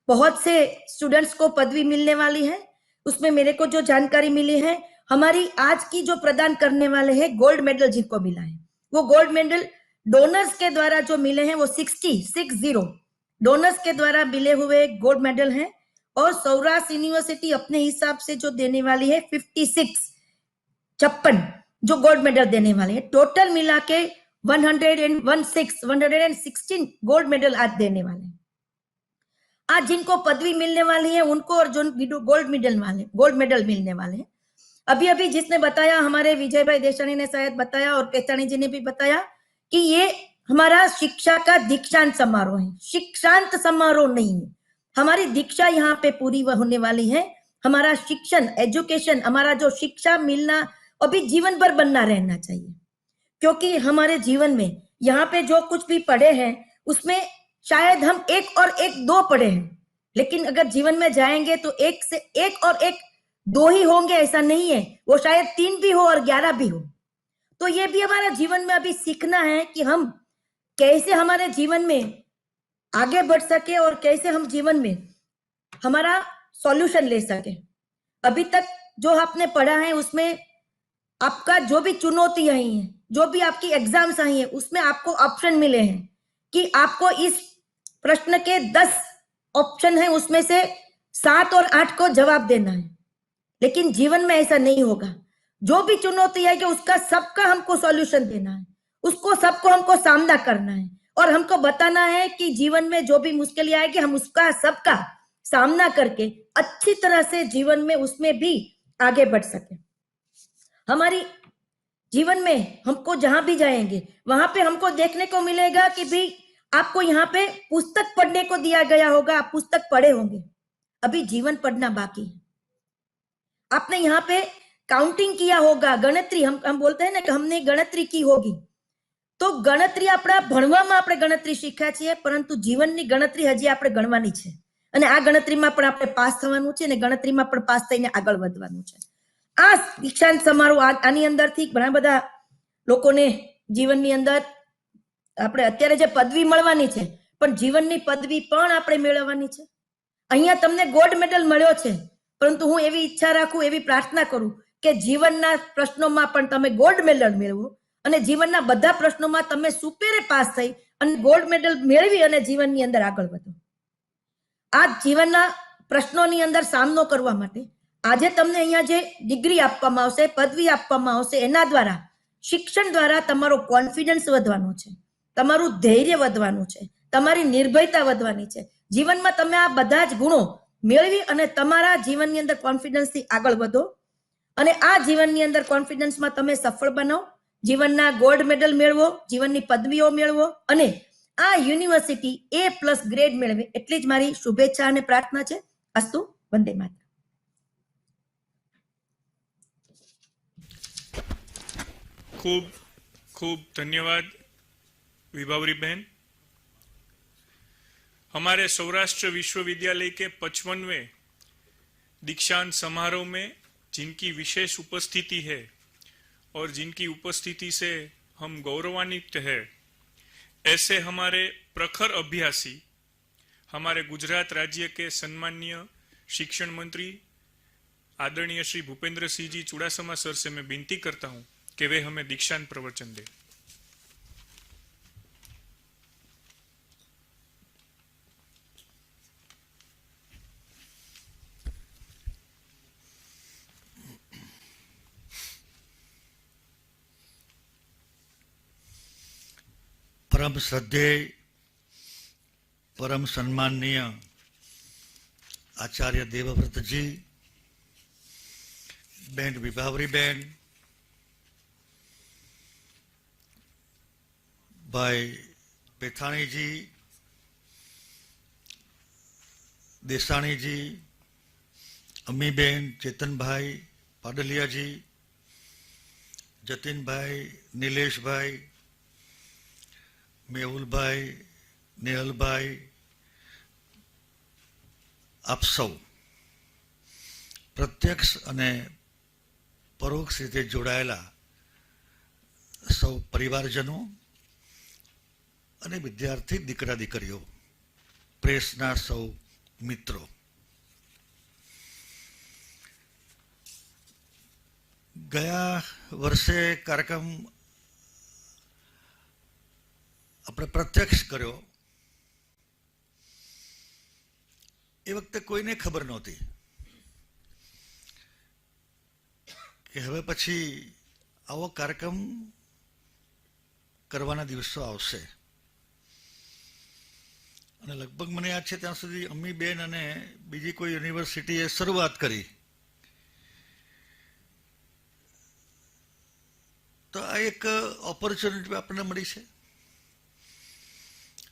बहुत से स्टूडेंट्स को पदवी मिलने वाली है। उसमें मेरे को जो जानकारी मिली है, हमारी आज की जो प्रदान करने वाले हैं गोल्ड मेडल जिनको मिला है, वो गोल्ड मेडल डोनर्स के द्वारा जो मिले हैं वो 60 डोनर्स के द्वारा मिले हुए गोल्ड मेडल हैं। और सौराष्ट्र यूनिवर्सिटी अपने हिसाब से जो देने वाली है 56 जो गोल्ड मेडल देने वाले हैं। टोटल मिला के 116 गोल्ड मेडल आज देने वाले हैं। आज जिनको पदवी मिलने वाली है उनको और जो गोल्ड मेडल मिलने वाले हैं, अभी अभी जिसने बताया, हमारे विजय भाई देसाणी ने शायद बताया और पेचाणी जी ने भी बताया कि ये हमारा शिक्षा का दीक्षांत समारोह है, शिक्षांत समारोह नहीं है। हमारी दीक्षा यहाँ पे पूरी होने वाली है। हमारा शिक्षण, एजुकेशन, हमारा जो शिक्षा मिलना अभी जीवन भर बनना रहना चाहिए, क्योंकि हमारे जीवन में यहाँ पे जो कुछ भी पढ़े हैं उसमें शायद हम 1 और 1 2 पढ़े हैं, लेकिन अगर जीवन में जाएंगे तो 1 से 1 और 1 2 ही होंगे, ऐसा नहीं है। वो शायद 3 भी हो और 11 भी हो। तो ये भी हमारा जीवन में अभी सीखना है कि हम कैसे हमारे जीवन में आगे बढ़ सके और कैसे हम जीवन में हमारा सॉल्यूशन ले सके। अभी तक जो आपने पढ़ा है उसमें आपका जो भी चुनौती आई है, जो भी आपकी एग्जाम्स आई है, उसमें आपको ऑप्शन मिले हैं कि आपको इस प्रश्न के 10 ऑप्शन है, उसमें से 7 और 8 को जवाब देना है। लेकिन जीवन में ऐसा नहीं होगा। जो भी चुनौती है कि उसका सबका हमको सॉल्यूशन देना है, उसको सबको हमको सामना करना है और हमको बताना है कि जीवन में जो भी मुश्किल आएगी हम उसका सबका सामना करके अच्छी तरह से जीवन में उसमें भी आगे बढ़ सके। हमारी जीवन में हमको जहां भी जाएंगे वहां पे हमको देखने को मिलेगा कि भी आपको यहाँ पे पुस्तक पढ़ने को दिया गया होगा, आप पुस्तक पढ़े होंगे, अभी जीवन पढ़ना बाकी है। आपने यहाँ पे काउंटिंग किया होगा, गणतरी, हम बोलते हैं ना कि हमने गणतरी की होगी, तो गणतरी આપણા ભણવામાં આપણે ગણતરી શીખ્યા છીએ, પરંતુ જીવનની ગણતરી હજી આપણે ગણવાની છે અને આ ગણતરીમાં પણ આપણે પાસ થવાનું છે અને ગણતરીમાં પણ પાસ થઈને આગળ વધવાનું છે। આ દીક્ષાંત સમારોહ આની અંદરથી ઘણા બધા લોકોને જીવનની અંદર આપણે અત્યારે જે પદવી મળવાની છે પણ જીવનની પદવી પણ આપણે મેળવવાની છે। અહીંયા તમને ગોલ્ડ મેડલ મળ્યો છે, પરંતુ હું એવી ઈચ્છા રાખું, એવી પ્રાર્થના કરું કે જીવનના પ્રશ્નોમાં પણ તમે ગોલ્ડ મેડલ મેળવો અને જીવનના બધા પ્રશ્નોમાં તમે સુપેરે પાસ થઈ અને ગોલ્ડ મેડલ મેળવી અને જીવનની અંદર આગળ વધો। આ જીવનના પ્રશ્નોની અંદર સામનો કરવા માટે આજે તમને અહીંયા જે ડિગ્રી આપવામાં આવશે, પદવી આપવામાં આવશે, એના દ્વારા, શિક્ષણ દ્વારા તમારો કોન્ફિડન્સ વધવાનો છે, તમારું ધૈર્ય વધવાનું છે, તમારી નિર્ભયતા વધવાની છે। જીવનમાં તમે આ બધા જ ગુણો મેળવી અને તમારા જીવનની અંદર કોન્ફિડન્સથી આગળ વધો અને આ જીવનની અંદર કોન્ફિડન્સમાં તમે સફળ બનો, જીવનના ગોલ્ડ મેડલ મેળવો, જીવનની પદવીઓ મેળવો અને આ યુનિવર્સિટી A+ ગ્રેડ મેળવે, એટલી જ મારી શુભેચ્છા અને પ્રાર્થના છે। અસ્તુ, વંદે માતરમ। ખૂબ ખૂબ ધन्यवाद विभावरी बहन। हमारे सौराष्ट्र विश्वविद्यालय के 55वें दीक्षांत समारोह में जिनकी विशेष उपस्थिति है और जिनकी उपस्थिति से हम गौरवान्वित है, ऐसे हमारे प्रखर अभ्यासी, हमारे गुजरात राज्य के सम्माननीय शिक्षण मंत्री आदरणीय श्री भूपेंद्र सिंह जी चुड़ासमा सर से मैं विनती करता हूं कि वे हमें दीक्षांत प्रवचन दें। परम श्रद्धेय, परम सम्माननीय आचार्य देवव्रत जी, बहन विभावरी बहन, भाई पेथाणी जी, देसाणी जी, अम्मी बहन, चेतन भाई पाडलिया जी, जतिन भाई, नीलेश भाई, मेहुल भाई, नेहल भाई, आप सौ प्रत्यक्ष अने परोक्ष रीते जोड़ायेला सौ परिवारजनों अने विद्यार्थी दीकरा दीकरीओ, प्रेसना सौ મિત્રો, ગયા વર્ષે કાર્યક્રમ આપણે પ્રત્યક્ષ કર્યો. એ વખતે કોઈને ખબર નહોતી કે હવે પછી આવો કાર્યક્રમ કરવાના દિવસો આવશે. અને લગભગ મને યાદ છે ત્યાં સુધી અમ્મીબેન અને બીજી કોઈ યુનિવર્સિટીએ શરૂઆત કરી. તો આ એક ઓપોર્ચ્યુનિટી આપણને મળી છે.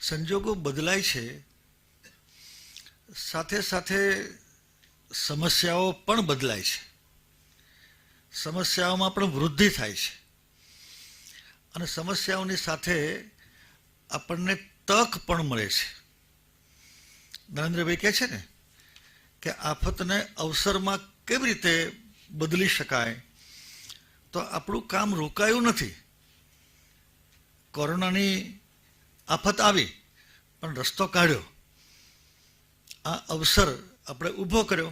સંજોગો બદલાય છે, સાથે સાથે સમસ્યાઓ પણ બદલાય છે. સમસ્યાઓમાં પણ વૃદ્ધિ થાય છે અને સમસ્યાઓની સાથે આપણને તક પણ મળે છે. નરેન્દ્રભાઈ કહે છે ને કે આફતને અવસરમાં કેવી રીતે બદલી શકાય. તો આપણું કામ રોકાયું નથી. કોરોનાની આફત આવી પણ રસ્તો કાઢ્યો. આ અવસર આપણે ઊભો કર્યો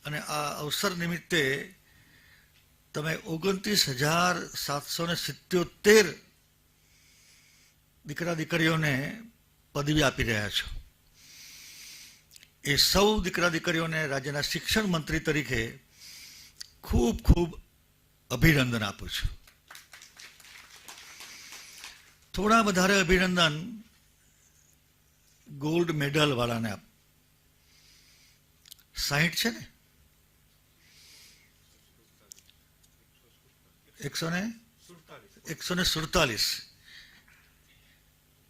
અને આ અવસર નિમિત્તે તમે 29,777 દીકરા દીકરીઓને પદવી આપી રહ્યા છો. એ સૌ દીકરા દીકરીઓને રાજ્યના શિક્ષણ મંત્રી તરીકે ખૂબ ખૂબ અભિનંદન આપું છું. થોડા વધારે અભિનંદન ગોલ્ડ મેડલ વાળાને 60 છે ને 147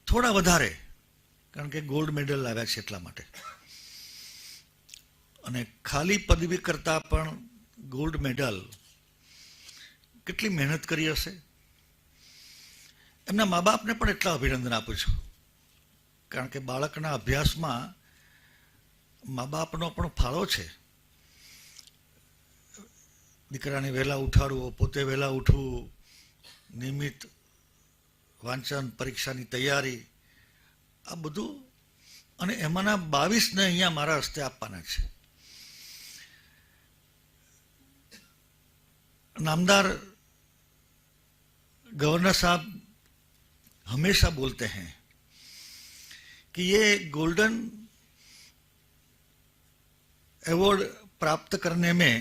થોડા વધારે, કારણ કે ગોલ્ડ મેડલ લાવ્યા છે એટલા માટે. અને ખાલી પદવી કરતા પણ ગોલ્ડ મેડલ કેટલી મહેનત કરી હશે. એમના મા બાપને પણ એટલા અભિનંદન આપું છું, કારણ કે બાળકના અભ્યાસમાં મા બાપનો પણ ફાળો છે. દીકરાને વહેલા ઉઠાડવો, પોતે વહેલા ઉઠવું, નિયમિત વાંચન, પરીક્ષાની તૈયારી, આ બધું. અને એમાંના 22ને અહીંયા મારા હસ્તે આપવાના છે. नामदार गवर्नर साहब हमेशा बोलते हैं कि ये गोल्डन अवार्ड प्राप्त करने में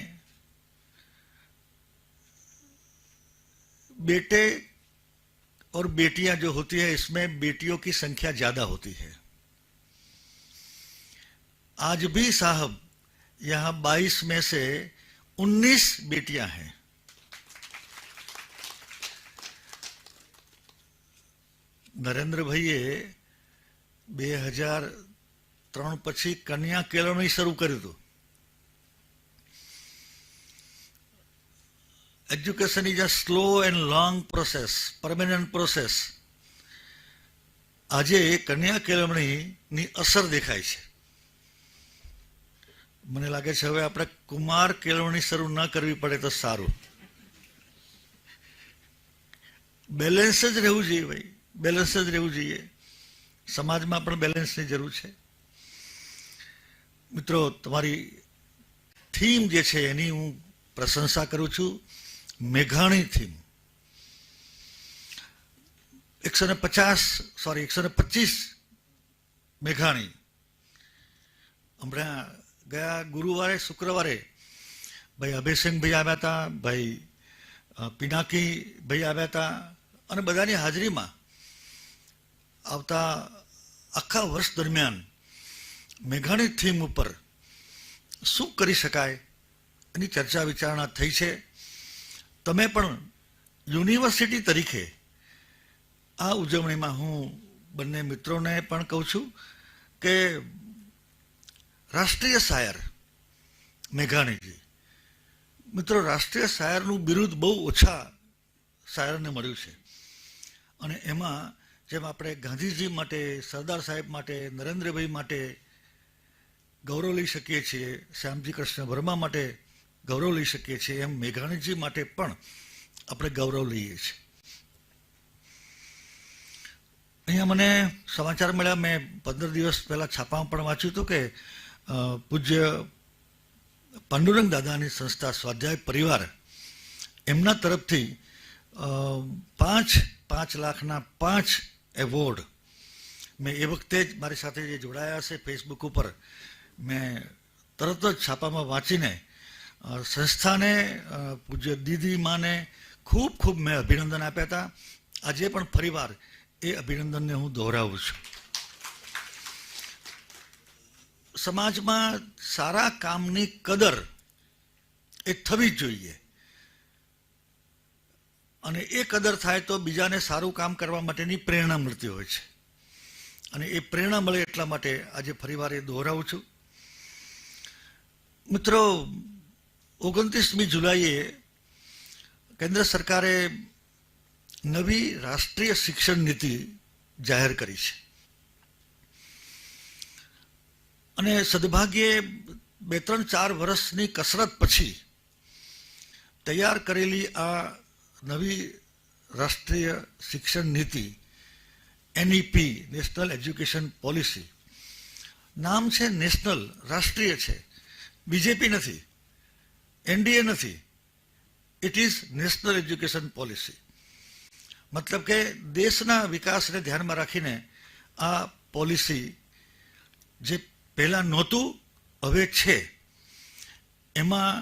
बेटे और बेटियां जो होती है, इसमें बेटियों की संख्या ज्यादा होती है. आज भी साहब यहां 22 में से 19 बेटियां हैं. નરેન્દ્રભાઈએ 2003 પછી કન્યા કેળવણી શરૂ કર્યું હતું. Education is a slow and long process, permanent process. આજે કન્યા કેળવણીની અસર દેખાય છે. મને લાગે છે હવે આપણે કુમાર કેળવણી શરૂ ન કરવી પડે તો સારું. બેલેન્સ જ રહેવું જોઈએ ભાઈ, બેલેન્સ જ રહેવું જોઈએ. સમાજમાં પણ બેલેન્સની જરૂર છે. મિત્રો, તમારી થીમ જે છે એની હું પ્રશંસા કરું છું. મેઘાણી થીમ 125 મેઘાણી. હમણાં ગયા ગુરુવારે, શુક્રવારે ભાઈ અભયસિંહભાઈ આવ્યા હતા, ભાઈ પિનાકીભાઈ આવ્યા હતા, અને બધાની હાજરીમાં આવતા આખા વર્ષ દરમિયાન મેઘાણી થીમ ઉપર શું કરી શકાય એની ચર્ચા વિચારણા થઈ છે. તમે પણ યુનિવર્સિટી તરીકે આ ઉજવણીમાં હું બંને મિત્રોને પણ કહું છું કે રાષ્ટ્રીય શાયર મેઘાણીજી, મિત્રો, રાષ્ટ્રીય શાયરનું બિરુદ બહુ ઓછા શાયરને મળ્યું છે. અને એમાં જેમ આપણે ગાંધીજી માટે, સરદાર સાહેબ માટે, નરેન્દ્રભાઈ માટે ગૌરવ લઈ શકીએ છીએ, શ્યામજી કૃષ્ણ વર્મા માટે ગૌરવ લઈ શકીએ છીએ, એમ મેઘાણીજી માટે પણ આપણે ગૌરવ લઈએ છીએ. અહીંયા મને સમાચાર મળ્યા, મેં 15 દિવસ પહેલા છાપામાં પણ વાંચ્યું હતું કે પૂજ્ય પાંડુરંગ દાદાની સંસ્થા સ્વાધ્યાય પરિવાર એમના તરફથી 5 લાખના 5 એવોર્ડ મેં એ વખતે જ મારી સાથે જે જોડાયા હશે ફેસબુક ઉપર મેં તરત જ છાપામાં વાંચીને સંસ્થાને પૂજ્ય દીદી માને ખૂબ ખૂબ મેં અભિનંદન આપ્યા હતા. આજે પણ ફરીવાર એ અભિનંદનને હું દોહરાવું છું. સમાજમાં સારા કામની કદર એ થવી જ જોઈએ અને એ કદર થાય તો બીજાને સારું કામ કરવા માટેની પ્રેરણા મળતી હોય છે અને એ પ્રેરણા મળે એટલા માટે આજે ફરીવાર એ દોહરાવું છું. મિત્રો, 29મી જુલાઈએ કેન્દ્ર સરકારે નવી રાષ્ટ્રીય શિક્ષણ નીતિ જાહેર કરી છે અને સદભાગ્યે 2-3-4 વર્ષની કસરત પછી તૈયાર કરેલી આ નવી રાષ્ટ્રીય શિક્ષણ નીતિ NEP નેશનલ એજ્યુકેશન પોલિસી, નામ છે નેશનલ, રાષ્ટ્રીય છે, બીજેપી નથી, NDA નથી, it is national education policy. મતલબ કે દેશના વિકાસને ધ્યાનમાં રાખીને આ પોલિસી જે પહેલાં નહોતું હવે છે, એમાં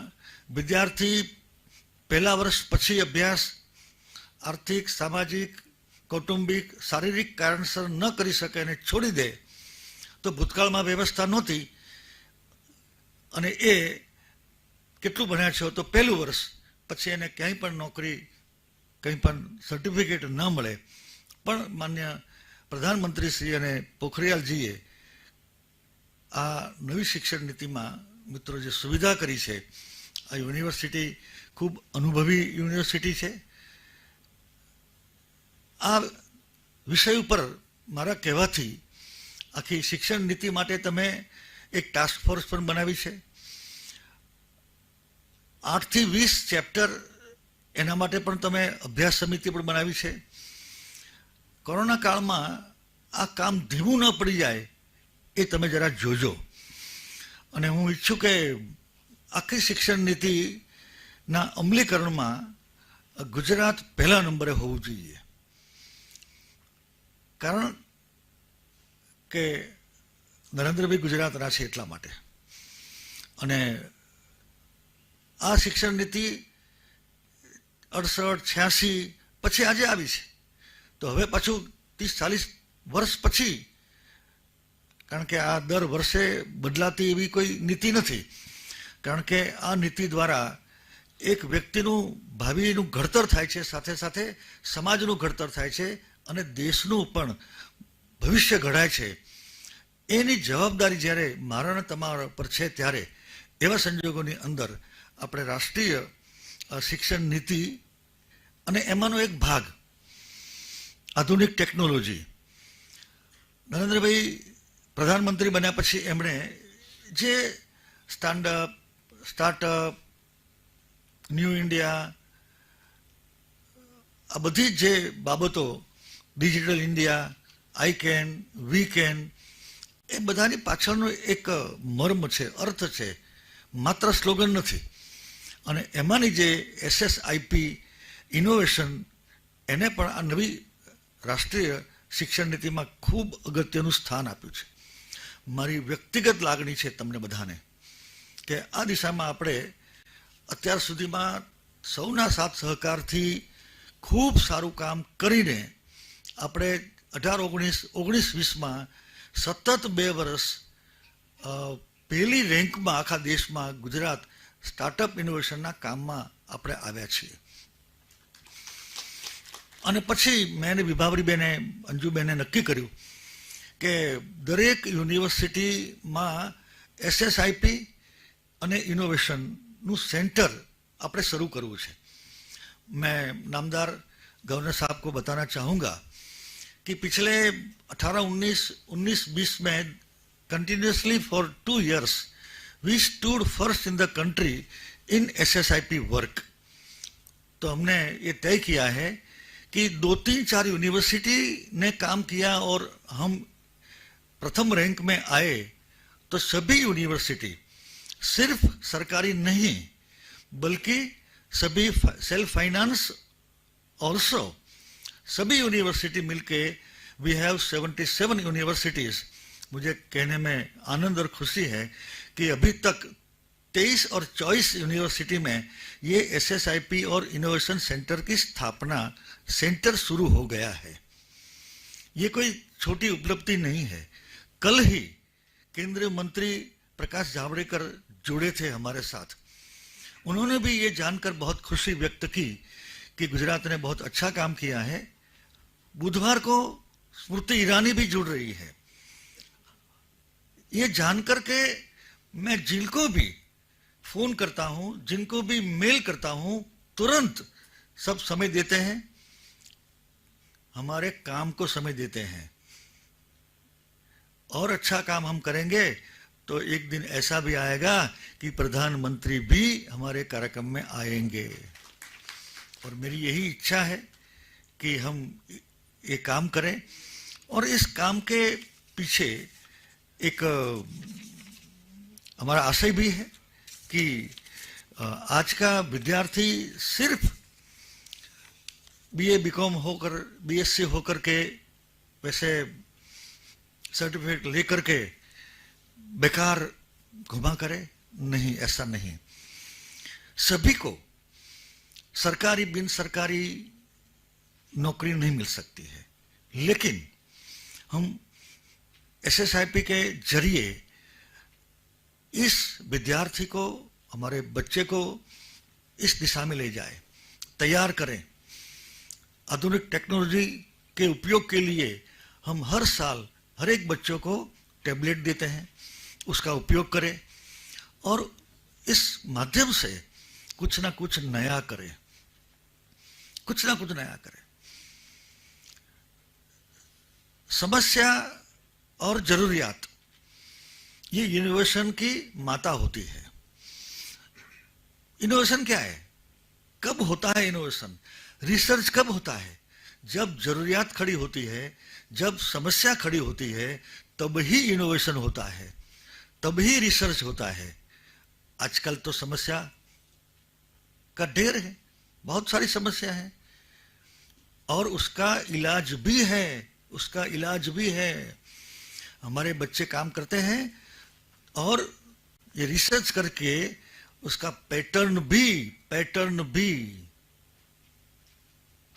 વિદ્યાર્થી પહેલા વર્ષ પછી અભ્યાસ આર્થિક, સામાજિક, કૌટુંબિક, શારીરિક કારણસર ન કરી શકે અને છોડી દે તો ભૂતકાળમાં વ્યવસ્થા નહોતી અને એ કેટલું ભણ્યા છો તો પહેલું વર્ષ પછી એને ક્યાંય પણ નોકરી, કંઈ પણ સર્ટિફિકેટ ન મળે. પણ માન્ય પ્રધાનમંત્રી શ્રી અને પોખરિયાલજીએ આ નવી શિક્ષણ નીતિમાં મિત્રો જે સુવિધા કરી છે, આ યુનિવર્સિટી ખૂબ અનુભવી યુનિવર્સિટી છે. આ વિષય ઉપર મારા કહેવાથી આખી શિક્ષણ નીતિ માટે તમે એક ટાસ્ક ફોર્સ પણ બનાવી છે. 8 થી 20 ચેપ્ટર એના માટે પણ તમે અભ્યાસ સમિતિ પણ બનાવી છે. કોરોના કાળમાં આ કામ ધીમું ન પડી જાય એ તમે જરા જોજો અને હું ઈચ્છું કે આખી શિક્ષણ નીતિના અમલીકરણમાં ગુજરાત પહેલા નંબરે હોવું જોઈએ. કારણ કે નરેન્દ્રભાઈ ગુજરાતના છે એટલા માટે. અને આ શિક્ષણ નીતિ 68-86 પછી આજે આવી છે તો હવે પાછું 30-40 વર્ષ પછી, કારણ કે આ દર વર્ષે બદલાતી એવી કોઈ નીતિ નથી, કારણ કે આ નીતિ દ્વારા એક વ્યક્તિનું ભાવિનું ઘડતર થાય છે, સાથે સાથે સમાજનું ઘડતર થાય છે અને દેશનું પણ ભવિષ્ય ઘડાય છે. એની જવાબદારી જ્યારે મારા અને તમારા પર છે ત્યારે એવા સંજોગોની અંદર આપણે રાષ્ટ્રીય શિક્ષણ નીતિ અને એમાંનો એક ભાગ આધુનિક ટેકનોલોજી, નરેન્દ્રભાઈ પ્રધાનમંત્રી બન્યા પછી એમણે જે સ્ટાર્ટઅપ, ન્યૂ ઇન્ડિયા, આ બધી જે બાબતો, digital India, I can, we can, એ બધાની પાછળનો એક મર્મ છે, અર્થ છે, માત્ર સ્લોગન નથી. અને એમાંની જે SSIP ઇનોવેશન, એને પણ આ નવી રાષ્ટ્રીય શિક્ષણ નીતિમાં ખૂબ અગત્યનું સ્થાન આપ્યું છે. મારી વ્યક્તિગત લાગણી છે તમને બધાને કે આ દિશામાં આપણે અત્યાર સુધીમાં સૌના સાથ સહકારથી ખૂબ સારું કામ કરીને આપણે 18-19-20માં સતત 2 વર્ષ પહેલી રેન્કમાં આખા દેશમાં ગુજરાત સ્ટાર્ટઅપ ઇનોવેશનના કામમાં આપણે આવ્યા છીએ. અને પછી મેં વિભાવરીબેને, અંજુબેને નક્કી કર્યું કે દરેક યુનિવર્સિટીમાં SSIP અને ઇનોવેશનનું સેન્ટર આપણે શરૂ કરવું છે. मैं नामदार गवर्नर साहब को बताना चाहूँगा कि पिछले 18-19-20 में continuously for 2 years we stood first in the country in SSIP work. तो हमने ये तय किया है कि 2-3-4 यूनिवर्सिटी ने काम किया और हम प्रथम रैंक में आए, तो सभी यूनिवर्सिटी सिर्फ सरकारी नहीं बल्कि सभी सेल्फ फाइनेंस ऑल्सो, सभी यूनिवर्सिटी मिलके वी हैव 77 यूनिवर्सिटीज। मुझे कहने में आनंद और खुशी है कि अभी तक 23 और 24 यूनिवर्सिटी में ये SSIP और इनोवेशन सेंटर की स्थापना सेंटर शुरू हो गया है। ये कोई छोटी उपलब्धि नहीं है। कल ही केंद्रीय मंत्री प्रकाश जावड़ेकर जुड़े थे हमारे साथ। उन्होंने भी ये जानकर बहुत खुशी व्यक्त की कि गुजरात ने बहुत अच्छा काम किया है। बुधवार को स्मृति ईरानी भी जुड़ रही है। ये जानकर के मैं जिनको भी फोन करता हूं, जिनको भी मेल करता हूं, तुरंत सब समय देते हैं, हमारे काम को समय देते हैं। और अच्छा काम हम करेंगे तो एक दिन ऐसा भी आएगा कि प्रधानमंत्री भी हमारे कार्यक्रम में आएंगे। और मेरी यही इच्छा है कि हम ये काम करें। और इस काम के पीछे एक हमारा आशय भी है कि आज का विद्यार्थी सिर्फ BA BCom होकर, BSc होकर के वैसे सर्टिफिकेट लेकर के बेकार घुमा करे, नहीं, ऐसा नहीं। सभी को सरकारी बिन सरकारी नौकरी नहीं मिल सकती है, लेकिन हम SSIP के जरिए इस विद्यार्थी को, हमारे बच्चे को इस दिशा में ले जाए, तैयार करें। आधुनिक टेक्नोलॉजी के उपयोग के लिए हम हर साल हर एक बच्चों को टैबलेट देते हैं, उसका उपयोग करें और इस माध्यम से कुछ ना कुछ नया करें, कुछ ना कुछ नया करें। समस्या और जरूरियात ये इनोवेशन की माता होती है। इनोवेशन क्या है? कब होता है इनोवेशन? रिसर्च कब होता है? जब जरूरियात खड़ी होती है, जब समस्या खड़ी होती है, तब ही इनोवेशन होता है, तब ही रिसर्च होता है। आजकल तो समस्या का ढेर है, बहुत सारी समस्या है और उसका इलाज भी है, उसका इलाज भी है। हमारे बच्चे काम करते हैं और ये रिसर्च करके उसका पैटर्न भी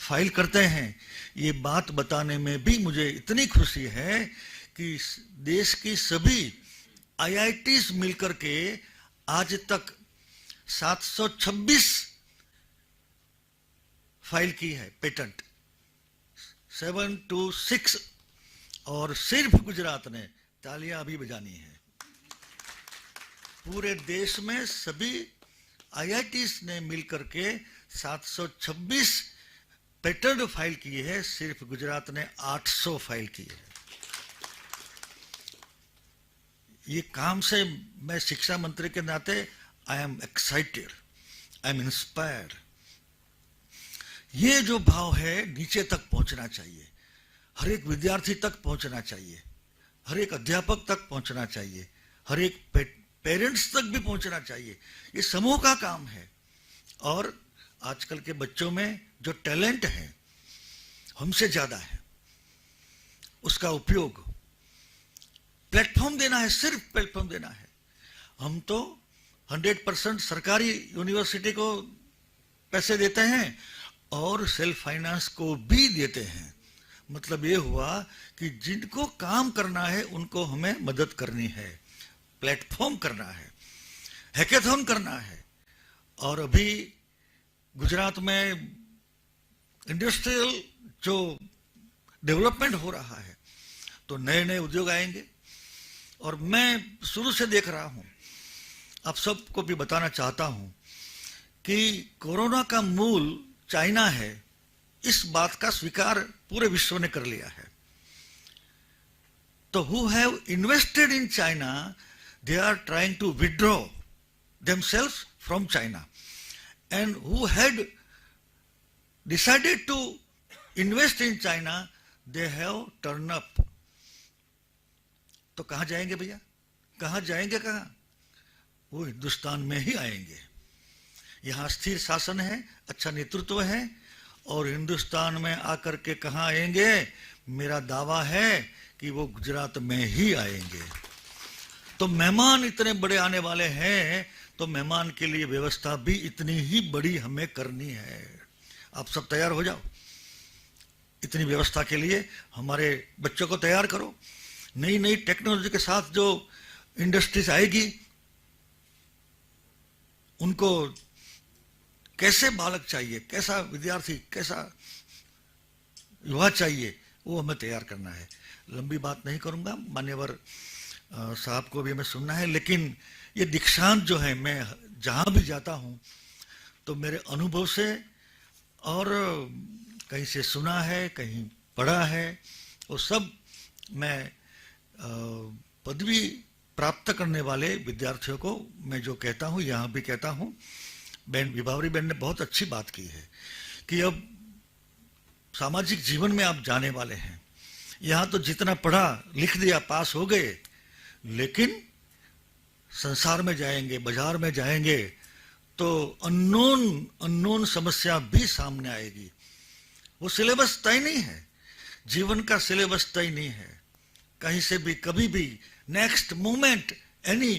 फाइल करते हैं। ये बात बताने में भी मुझे इतनी खुशी है कि देश की सभी IITs मिलकर के आज तक 726 फाइल की है, पेटेंट 726। और सिर्फ गुजरात ने, तालियां अभी बजानी है, पूरे देश में सभी IITs ने मिलकर के 726 पेटेंट फाइल की है, सिर्फ गुजरात ने 800 फाइल की है। ये काम से मैं शिक्षा मंत्री के नाते I am excited, I am inspired. ये जो भाव है नीचे तक पहुंचना चाहिए, हर एक विद्यार्थी तक पहुंचना चाहिए, हर एक अध्यापक तक पहुंचना चाहिए, हर एक पेरेंट्स तक भी पहुंचना चाहिए। ये समूह का काम है। और आजकल के बच्चों में जो टैलेंट है हमसे ज्यादा है, उसका उपयोग प्लेटफॉर्म देना है, सिर्फ प्लेटफॉर्म देना है। हम तो 100% सरकारी यूनिवर्सिटी को पैसे देते हैं और सेल्फ फाइनेंस को भी देते हैं। मतलब ये हुआ कि जिनको काम करना है उनको हमें मदद करनी है, प्लेटफॉर्म करना है, हैकेथॉन करना है। और अभी गुजरात में इंडस्ट्रियल जो डेवलपमेंट हो रहा है तो नए नए उद्योग आएंगे। और मैं शुरू से देख रहा हूं, आप सबको भी बताना चाहता हूं कि कोरोना का मूल चाइना है, इस बात का स्वीकार पूरे विश्व ने कर लिया है। तो who have invested in China, they are trying to withdraw themselves from China, and who had decided to invest in China, they have turn up. तो कहां जाएंगे भैया, कहां जाएंगे, कहां? वो हिंदुस्तान में ही आएंगे। यहां स्थिर शासन है, अच्छा नेतृत्व है, और हिंदुस्तान में आकर के कहां आएंगे? मेरा दावा है कि वो गुजरात में ही आएंगे। तो मेहमान इतने बड़े आने वाले हैं, तो मेहमान के लिए व्यवस्था भी इतनी ही बड़ी हमें करनी है। आप सब तैयार हो जाओ इतनी व्यवस्था के लिए, हमारे बच्चों को तैयार करो। नई नई टेक्नोलॉजी के साथ जो इंडस्ट्रीज आएगी, उनको कैसे बालक चाहिए, कैसा विद्यार्थी, कैसा युवा चाहिए, वो हमें तैयार करना है। लंबी बात नहीं करूंगा, मान्यवर साहब को भी हमें सुनना है, लेकिन ये दीक्षांत जो है, मैं जहां भी जाता हूं तो मेरे अनुभव से और कहीं से सुना है, कहीं पढ़ा है, वो सब मैं पदवी प्राप्त करने वाले विद्यार्थियों को मैं जो कहता हूं, यहां भी कहता हूं। बहन विभावरी बहन ने बहुत अच्छी बात की है कि अब सामाजिक जीवन में आप जाने वाले हैं। यहां तो जितना पढ़ा लिख दिया, पास हो गए, लेकिन संसार में जाएंगे, बाजार में जाएंगे, तो अननोन समस्या भी सामने आएगी। वो सिलेबस तय नहीं है, जीवन का सिलेबस तय नहीं है। कहीं से भी, कभी भी, next moment any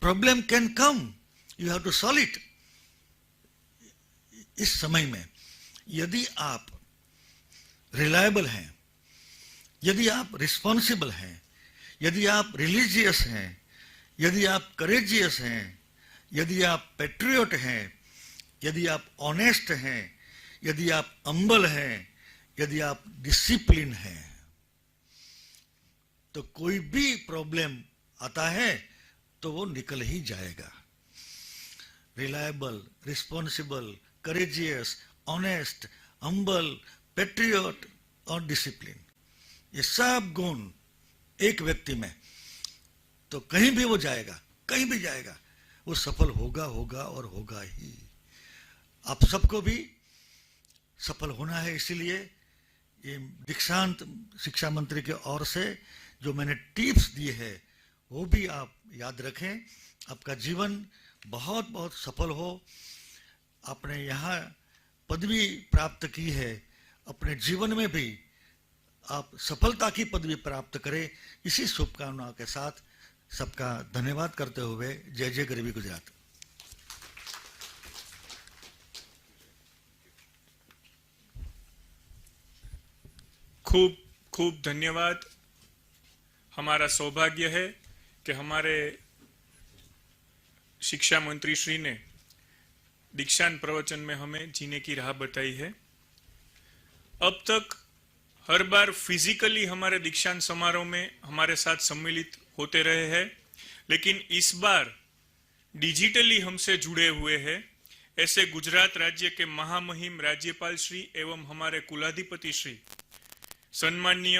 problem can come, you have to solve it. इस समय में यदि आप रिलायबल हैं, यदि आप रिस्पॉन्सिबल हैं, यदि आप रिलीजियस हैं, यदि आप करेजियस हैं, यदि आप पेट्रियट हैं, यदि आप ऑनेस्ट हैं, यदि आप अम्बल हैं, यदि आप डिसिप्लिन हैं, तो कोई भी प्रॉब्लम आता है तो वो निकल ही जाएगा। Reliable, responsible, courageous, honest, humble, patriot और डिसिप्लिन, ये सब गुण एक व्यक्ति में, तो कहीं भी वो जाएगा, कहीं भी जाएगा, वो सफल होगा, होगा और होगा ही। आप सबको भी सफल होना है, इसीलिए ये दीक्षांत शिक्षा मंत्री की ओर से जो मैंने टिप्स दिए हैं, वो भी आप याद रखें। आपका जीवन बहुत बहुत सफल हो। आपने यहाँ पदवी प्राप्त की है, अपने जीवन में भी आप सफलता की पदवी प्राप्त करें। इसी शुभकामनाओं के साथ सबका धन्यवाद करते हुए जय जय गरीबी गुजरात। खूब खूब धन्यवाद। हमारा सौभाग्य है कि हमारे शिक्षा मंत्री श्री ने दीक्षांत प्रवचन में हमें जीने की राह बताई है। अब तक हर बार फिजिकली हमारे दीक्षांत समारोह में हमारे साथ सम्मिलित होते रहे हैं, लेकिन इस बार डिजिटली हमसे जुड़े हुए हैं। ऐसे गुजरात राज्य के महामहिम राज्यपाल श्री एवं हमारे कुलाधिपति श्री सम्माननीय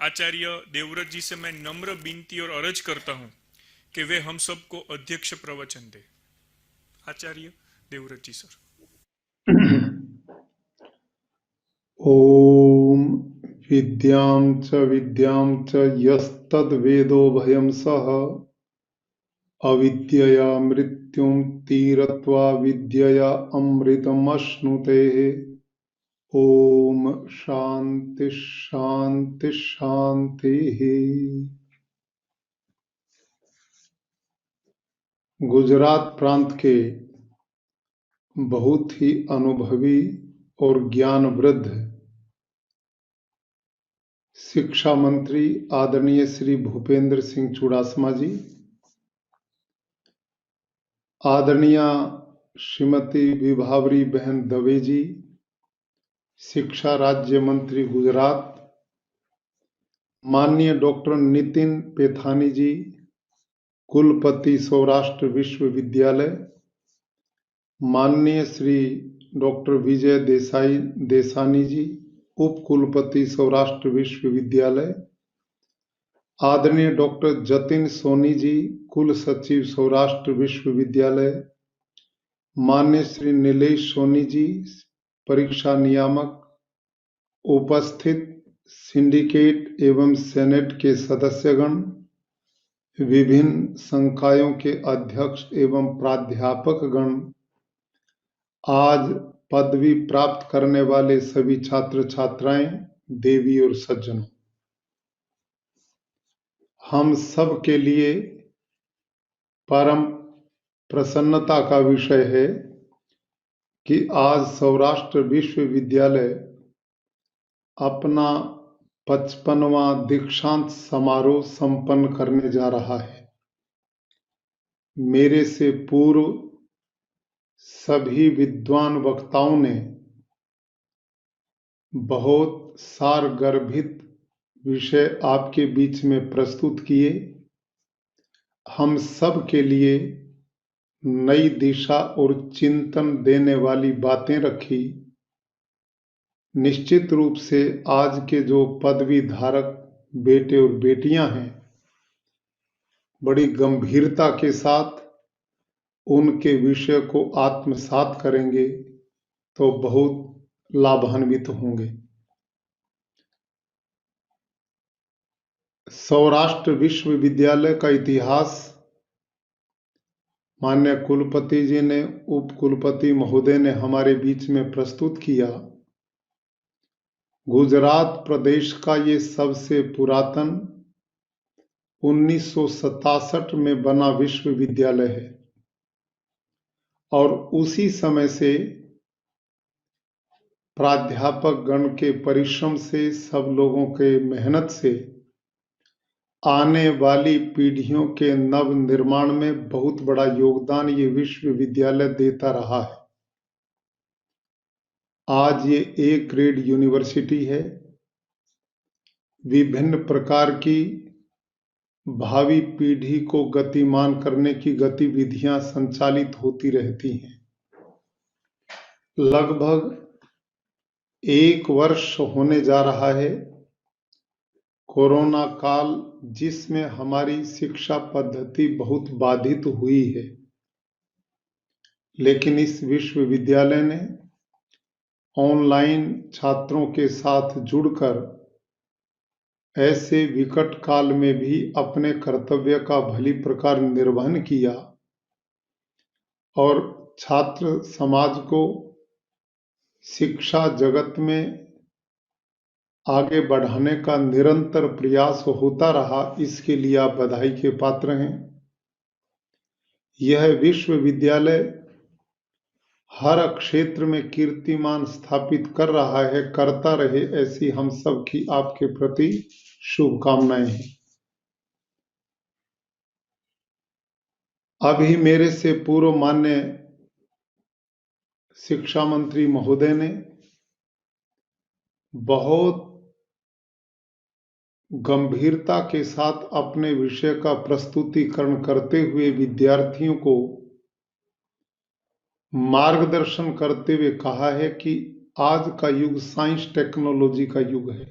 आचार्य देवव्रत जी से मैं नम्र विनती और अर्ज करता हूं कि वे हम सबको अध्यक्ष प्रवचन दे। आचार्य देवव्रत जी सर। ओम विद्यां च यस्तद्वेदो भयं सः अविद्यया मृत्युं तीरत्वा विद्यया अमृतमश्नुते। ओम शांति शांति शांति। गुजरात प्रांत के बहुत ही अनुभवी और ज्ञान वृद्ध शिक्षा मंत्री आदरणीय श्री भूपेंद्र सिंह चुड़ासमा जी, आदरणीय श्रीमती विभावरी बहन दवे जी, शिक्षा राज्य मंत्री गुजरात, माननीय डॉक्टर नितिन पेथानी जी, कुलपति सौराष्ट्र विश्वविद्यालय, माननीय श्री डॉक्टर विजय देसानी जी, उप कुलपति सौराष्ट्र विश्वविद्यालय, आदरणीय डॉक्टर जतिन सोनी जी, कुल सचिव सौराष्ट्र विश्वविद्यालय, माननीय श्री नीलेश सोनी जी, परीक्षा नियामक, उपस्थित सिंडिकेट एवं सेनेट के सदस्यगण, विभिन्न संकायों के अध्यक्ष एवं प्राध्यापक गण, आज पदवी प्राप्त करने वाले सभी छात्र छात्राएं, देवी और सज्जनों, हम सब के लिए परम प्रसन्नता का विषय है कि आज सौराष्ट्र विश्वविद्यालय अपना 55वां दीक्षांत समारोह संपन्न करने जा रहा है। मेरे से पूर्व सभी विद्वान वक्ताओं ने बहुत सारगर्भित विषय आपके बीच में प्रस्तुत किए। हम सब के लिए नई दिशा और चिंतन देने वाली बातें रखी। निश्चित रूप से आज के जो पदवी धारक बेटे और बेटियां हैं, बड़ी गंभीरता के साथ उनके विषय को आत्मसात करेंगे तो बहुत लाभान्वित होंगे। सौराष्ट्र विश्वविद्यालय का इतिहास माननीय कुलपति जी ने, उप कुलपति महोदय ने हमारे बीच में प्रस्तुत किया। गुजरात प्रदेश का ये सबसे पुरातन 1967 में बना विश्वविद्यालय है और उसी समय से प्राध्यापक गण के परिश्रम से, सब लोगों के मेहनत से आने वाली पीढ़ियों के नव निर्माण में बहुत बड़ा योगदान ये विश्वविद्यालय देता रहा है। आज ये ए ग्रेड यूनिवर्सिटी है। विभिन्न प्रकार की भावी पीढ़ी को गतिमान करने की गतिविधियां संचालित होती रहती हैं। लगभग 1 वर्ष होने जा रहा है कोरोना काल, जिसमें हमारी शिक्षा पद्धति बहुत बाधित हुई है, लेकिन इस विश्वविद्यालय ने ऑनलाइन छात्रों के साथ जुड़कर ऐसे विकट काल में भी अपने कर्तव्य का भली प्रकार निर्वहन किया और छात्र समाज को शिक्षा जगत में आगे बढ़ाने का निरंतर प्रयास होता रहा। इसके लिए आप बधाई के पात्र हैं। यह विश्वविद्यालय हर क्षेत्र में कीर्तिमान स्थापित कर रहा है, करता रहे, ऐसी हम सब की आपके प्रति शुभकामनाएं हैं। अभी मेरे से पूर्व माननीय शिक्षा मंत्री महोदय ने बहुत गंभीरता के साथ अपने विषय का प्रस्तुतिकरण करते हुए विद्यार्थियों को मार्गदर्शन करते हुए कहा है कि आज का युग साइंस टेक्नोलॉजी का युग है।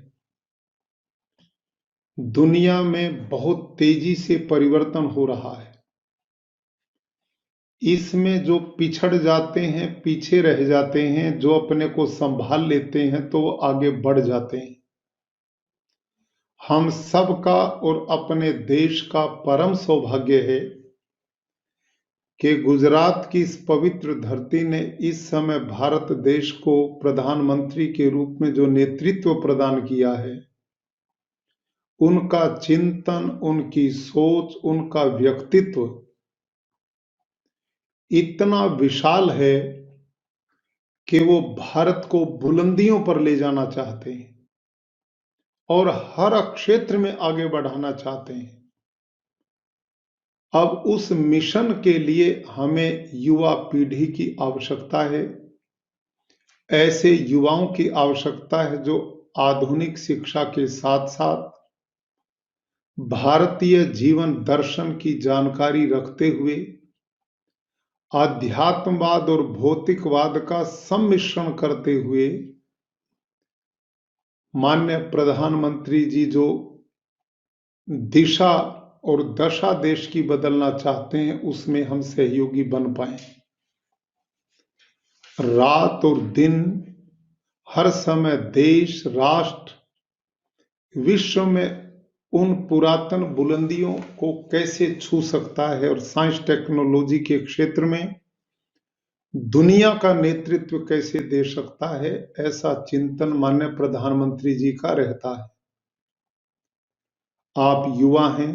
दुनिया में बहुत तेजी से परिवर्तन हो रहा है। इसमें जो पिछड़ जाते हैं, पीछे रह जाते हैं, जो अपने को संभाल लेते हैं तो वो आगे बढ़ जाते हैं। हम सबका और अपने देश का परम सौभाग्य है कि गुजरात की इस पवित्र धरती ने इस समय भारत देश को प्रधानमंत्री के रूप में जो नेतृत्व प्रदान किया है, उनका चिंतन, उनकी सोच, उनका व्यक्तित्व इतना विशाल है कि वो भारत को बुलंदियों पर ले जाना चाहते हैं और हर क्षेत्र में आगे बढ़ाना चाहते हैं। अब उस मिशन के लिए हमें युवा पीढ़ी की आवश्यकता है। ऐसे युवाओं की आवश्यकता है जो आधुनिक शिक्षा के साथ साथ भारतीय जीवन दर्शन की जानकारी रखते हुए आध्यात्मवाद और भौतिकवाद का सम्मिश्रण करते हुए माननीय प्रधानमंत्री जी जो दिशा और दशा देश की बदलना चाहते हैं, उसमें हम सहयोगी बन पाए। रात और दिन हर समय देश, राष्ट्र, विश्व में उन पुरातन बुलंदियों को कैसे छू सकता है और साइंस टेक्नोलॉजी के क्षेत्र में दुनिया का नेतृत्व कैसे दे सकता है, ऐसा चिंतन माननीय प्रधानमंत्री जी का रहता है। आप युवा हैं,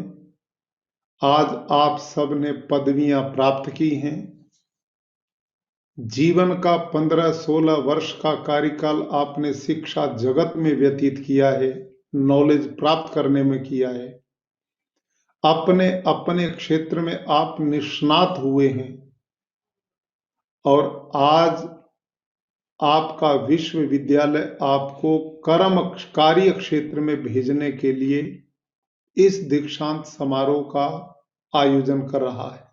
आज आप सब ने पदवियां प्राप्त की हैं। जीवन का 15-16 वर्ष का कार्यकाल आपने शिक्षा जगत में व्यतीत किया है, नॉलेज प्राप्त करने में किया है। अपने अपने क्षेत्र में आप निष्णात हुए हैं और आज आपका विश्वविद्यालय आपको कर्म कार्य क्षेत्र में भेजने के लिए इस दीक्षांत समारोह का आयोजन कर रहा है।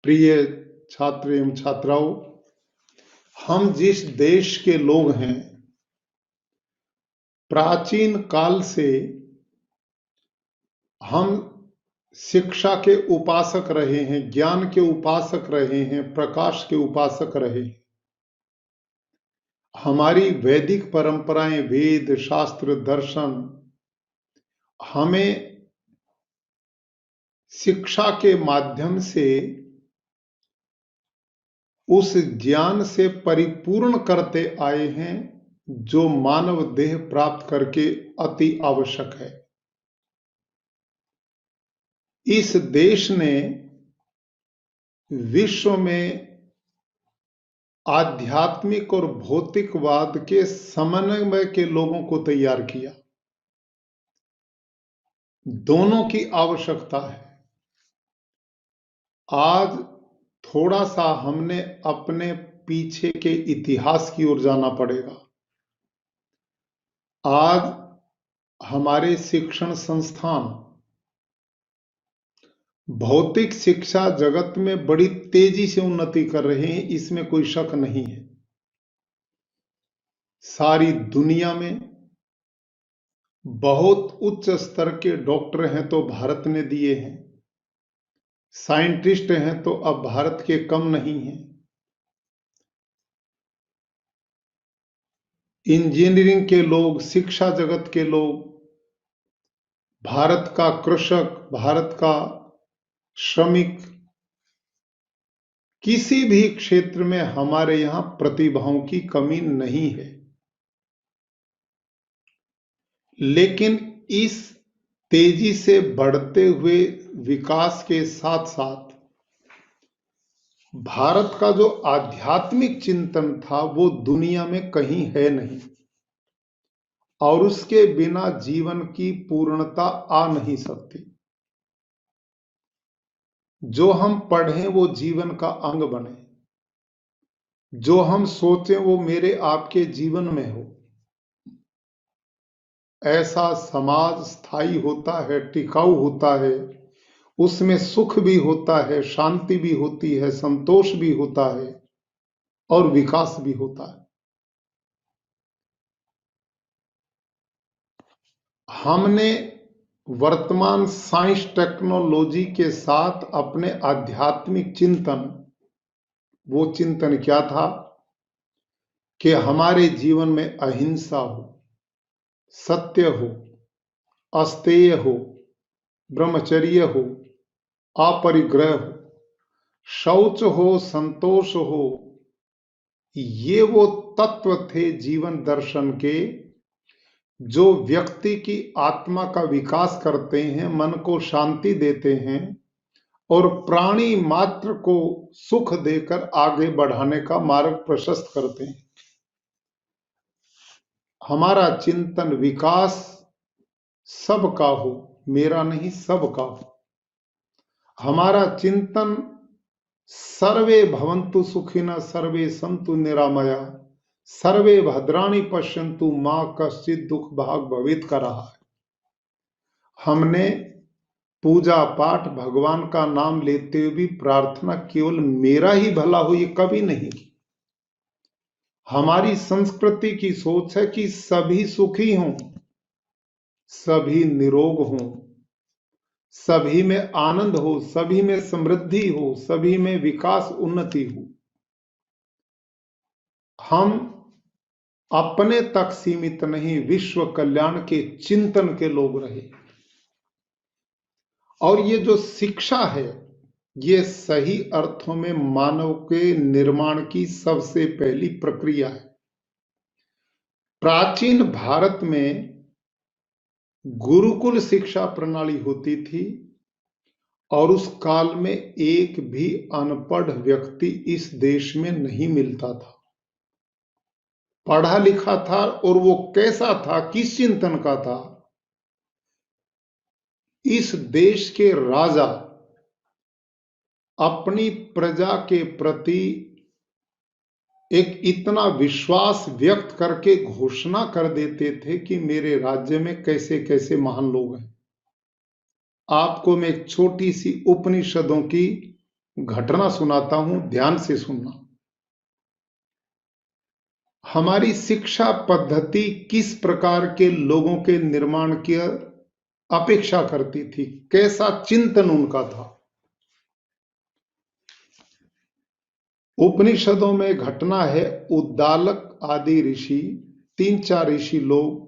प्रिय छात्र एवं छात्राओं, हम जिस देश के लोग हैं, प्राचीन काल से हम शिक्षा के उपासक रहे हैं, ज्ञान के उपासक रहे हैं, प्रकाश के उपासक रहे हैं। हमारी वैदिक परंपराएं, वेद, शास्त्र, दर्शन हमें शिक्षा के माध्यम से उस ज्ञान से परिपूर्ण करते आए हैं जो मानव देह प्राप्त करके अति आवश्यक है। इस देश ने विश्व में आध्यात्मिक और भौतिकवाद के समन्वय के लोगों को तैयार किया। दोनों की आवश्यकता है। आज थोड़ा सा हमने अपने पीछे के इतिहास की ओर जाना पड़ेगा। आज हमारे शिक्षण संस्थान भौतिक शिक्षा जगत में बड़ी तेजी से उन्नति कर रहे हैं, इसमें कोई शक नहीं है। सारी दुनिया में बहुत उच्च स्तर के डॉक्टर हैं तो भारत ने दिए हैं, साइंटिस्ट हैं तो अब भारत के कम नहीं हैं, इंजीनियरिंग के लोग, शिक्षा जगत के लोग, भारत का कृषक, भारत का श्रमिक, किसी भी क्षेत्र में हमारे यहां प्रतिभाओं की कमी नहीं है। लेकिन इस तेजी से बढ़ते हुए विकास के साथ साथ भारत का जो आध्यात्मिक चिंतन था वो दुनिया में कहीं है नहीं, और उसके बिना जीवन की पूर्णता आ नहीं सकती। जो हम पढ़ें वो जीवन का अंग बने, जो हम सोचें वो मेरे आपके जीवन में हो। ऐसा समाज स्थायी होता है, टिकाऊ होता है, उसमें सुख भी होता है, शांति भी होती है, संतोष भी होता है और विकास भी होता है। हमने वर्तमान साइंस टेक्नोलॉजी के साथ अपने आध्यात्मिक चिंतन, वो चिंतन क्या था कि हमारे जीवन में अहिंसा हो, सत्य हो, अस्तेय हो, ब्रह्मचर्य हो, अपरिग्रह हो, शौच हो, संतोष हो। ये वो तत्व थे जीवन दर्शन के जो व्यक्ति की आत्मा का विकास करते हैं, मन को शांति देते हैं और प्राणी मात्र को सुख देकर आगे बढ़ाने का मार्ग प्रशस्त करते हैं। हमारा चिंतन विकास सबका हो, मेरा नहीं सबका हो। हमारा चिंतन सर्वे भवन्तु सुखिनः सर्वे सन्तु निरामया सर्वे भद्राणि पश्यन्तु मां कश्चित् दुख भाग भवेत् का रहा है। हमने पूजा पाठ, भगवान का नाम लेते हुए भी प्रार्थना केवल मेरा ही भला हो ये कभी नहीं की। हमारी संस्कृति की सोच है कि सभी सुखी हों, सभी निरोग हों, सभी में आनंद हो, सभी में समृद्धि हो, सभी में विकास उन्नति हो। हम अपने तक सीमित नहीं, विश्व कल्याण के चिंतन के लोग रहे। और ये जो शिक्षा है, ये सही अर्थों में मानव के निर्माण की सबसे पहली प्रक्रिया है। प्राचीन भारत में गुरुकुल शिक्षा प्रणाली होती थी और उस काल में एक भी अनपढ़ व्यक्ति इस देश में नहीं मिलता था। पढ़ा लिखा था, और वो कैसा था, किस चिंतन का था? इस देश के राजा अपनी प्रजा के प्रति एक इतना विश्वास व्यक्त करके घोषणा कर देते थे कि मेरे राज्य में कैसे कैसे महान लोग हैं। आपको मैं एक छोटी सी उपनिषदों की घटना सुनाता हूं, ध्यान से सुनना। हमारी शिक्षा पद्धति किस प्रकार के लोगों के निर्माण की अपेक्षा करती थी, कैसा चिंतन उनका था? उपनिषदों में घटना है, उद्दालक आदि ऋषि, 3-4 ऋषि लोग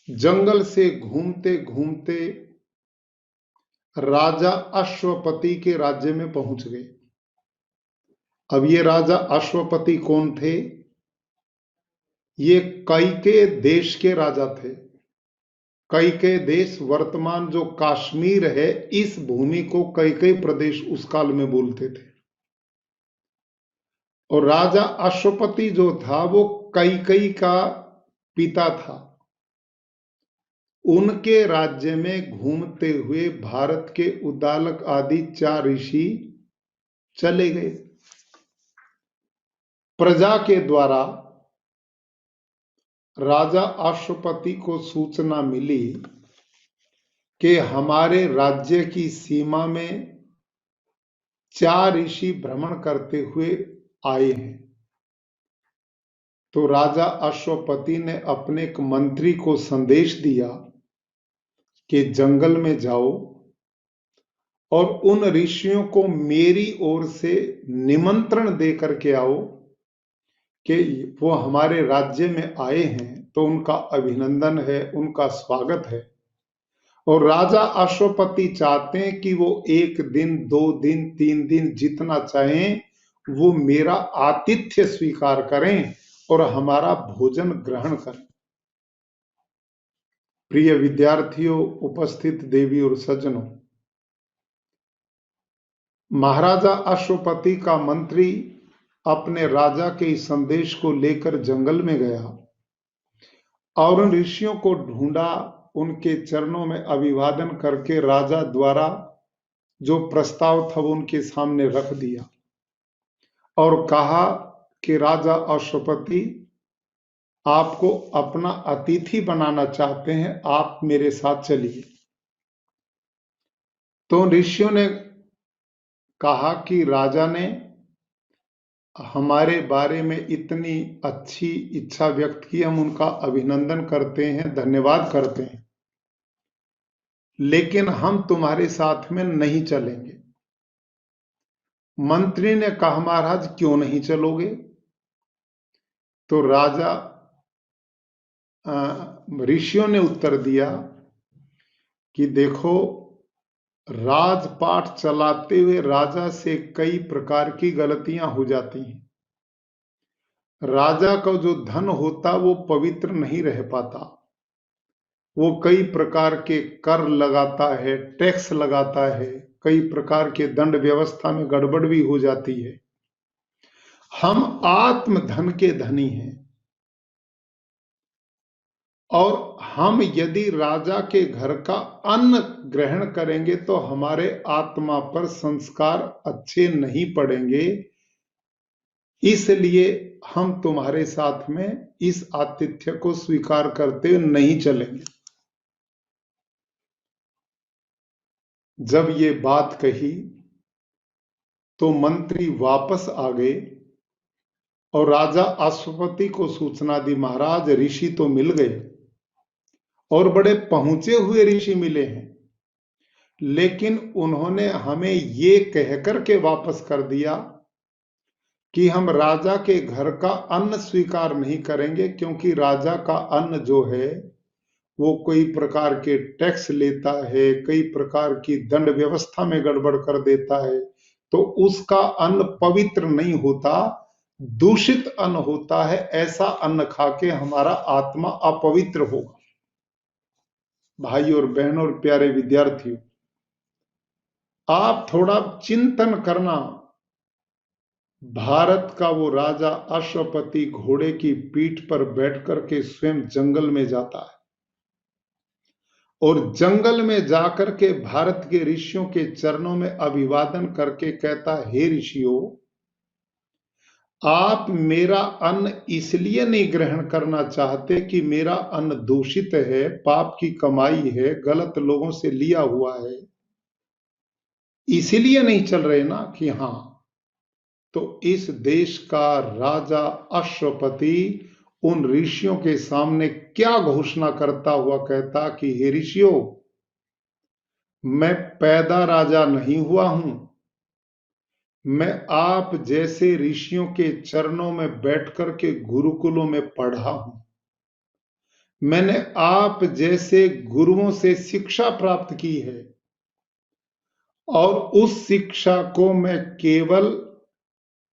जंगल से घूमते घूमते राजा अश्वपति के राज्य में पहुंच गए। अब ये राजा अश्वपति कौन थे? ये कैकेय देश के राजा थे। कैकेय देश, वर्तमान जो कश्मीर है, इस भूमि को कैकेय प्रदेश उस काल में बोलते थे। और राजा अश्वपति जो था वो कैकेयी का पिता था। उनके राज्य में घूमते हुए भारत के उद्दालक आदि 4 ऋषि चले गए। प्रजा के द्वारा राजा अश्वपति को सूचना मिली कि हमारे राज्य की सीमा में 4 ऋषि भ्रमण करते हुए आए हैं। तो राजा अश्वपति ने अपने एक मंत्री को संदेश दिया कि जंगल में जाओ और उन ऋषियों को मेरी ओर से निमंत्रण दे करके आओ कि वो हमारे राज्य में आए हैं, तो उनका अभिनंदन है, उनका स्वागत है। और राजा अश्वपति चाहते हैं कि वो 1 दिन, 2 दिन, 3 दिन, जितना चाहें वो मेरा आतिथ्य स्वीकार करें और हमारा भोजन ग्रहण करें। प्रिय विद्यार्थियों, उपस्थित देवी और सज्जनों, महाराजा अश्वपति का मंत्री अपने राजा के इस संदेश को लेकर जंगल में गया और उन ऋषियों को ढूंढा, उनके चरणों में अभिवादन करके राजा द्वारा जो प्रस्ताव था वो उनके सामने रख दिया और कहा कि राजा अश्वपति आपको अपना अतिथि बनाना चाहते हैं, आप मेरे साथ चलिए। तो ऋषियों ने कहा कि राजा ने हमारे बारे में इतनी अच्छी इच्छा व्यक्त की, हम उनका अभिनंदन करते हैं, धन्यवाद करते हैं, लेकिन हम तुम्हारे साथ में नहीं चलेंगे। मंत्री ने कहा महाराज क्यों नहीं चलोगे? तो राजा ऋषियों ने उत्तर दिया कि देखो, राजपाट चलाते हुए राजा से कई प्रकार की गलतियां हो जाती हैं। राजा का जो धन होता वो पवित्र नहीं रह पाता, वो कई प्रकार के कर लगाता है, टैक्स लगाता है, कई प्रकार के दंड व्यवस्था में गड़बड़ भी हो जाती है। हम आत्म धन के धनी हैं और हम यदि राजा के घर का अन्न ग्रहण करेंगे तो हमारे आत्मा पर संस्कार अच्छे नहीं पड़ेंगे, इसलिए हम तुम्हारे साथ में इस आतिथ्य को स्वीकार करते हुए नहीं चलेंगे। जब ये बात कही तो मंत्री वापस आ गए और राजा अश्वपति को सूचना दी, महाराज ऋषि तो मिल गए और बड़े पहुंचे हुए ऋषि मिले हैं, लेकिन उन्होंने हमें ये कहकर के वापस कर दिया कि हम राजा के घर का अन्न स्वीकार नहीं करेंगे, क्योंकि राजा का अन्न जो है वो कई प्रकार के टैक्स लेता है, कई प्रकार की दंड व्यवस्था में गड़बड़ कर देता है, तो उसका अन्न पवित्र नहीं होता, दूषित अन्न होता है। ऐसा अन्न खा के हमारा आत्मा अपवित्र होगा। भाई और बहनों और प्यारे विद्यार्थियों, आप थोड़ा चिंतन करना। भारत का वो राजा अश्वपति घोड़े की पीठ पर बैठ करके स्वयं जंगल में जाता है और जंगल में जाकर के भारत के ऋषियों के चरणों में अभिवादन करके कहता, हे ऋषियों, आप मेरा अन्न इसलिए नहीं ग्रहण करना चाहते कि मेरा अन्न दूषित है, पाप की कमाई है, गलत लोगों से लिया हुआ है, इसीलिए नहीं चल रहे ना कि हाँ। तो इस देश का राजा अश्वपति उन ऋषियों के सामने क्या घोषणा करता हुआ कहता कि हे ऋषियों, मैं पैदा राजा नहीं हुआ हूं, मैं आप जैसे ऋषियों के चरणों में बैठकर के गुरुकुलों में पढ़ा हूं, मैंने आप जैसे गुरुओं से शिक्षा प्राप्त की है और उस शिक्षा को मैं केवल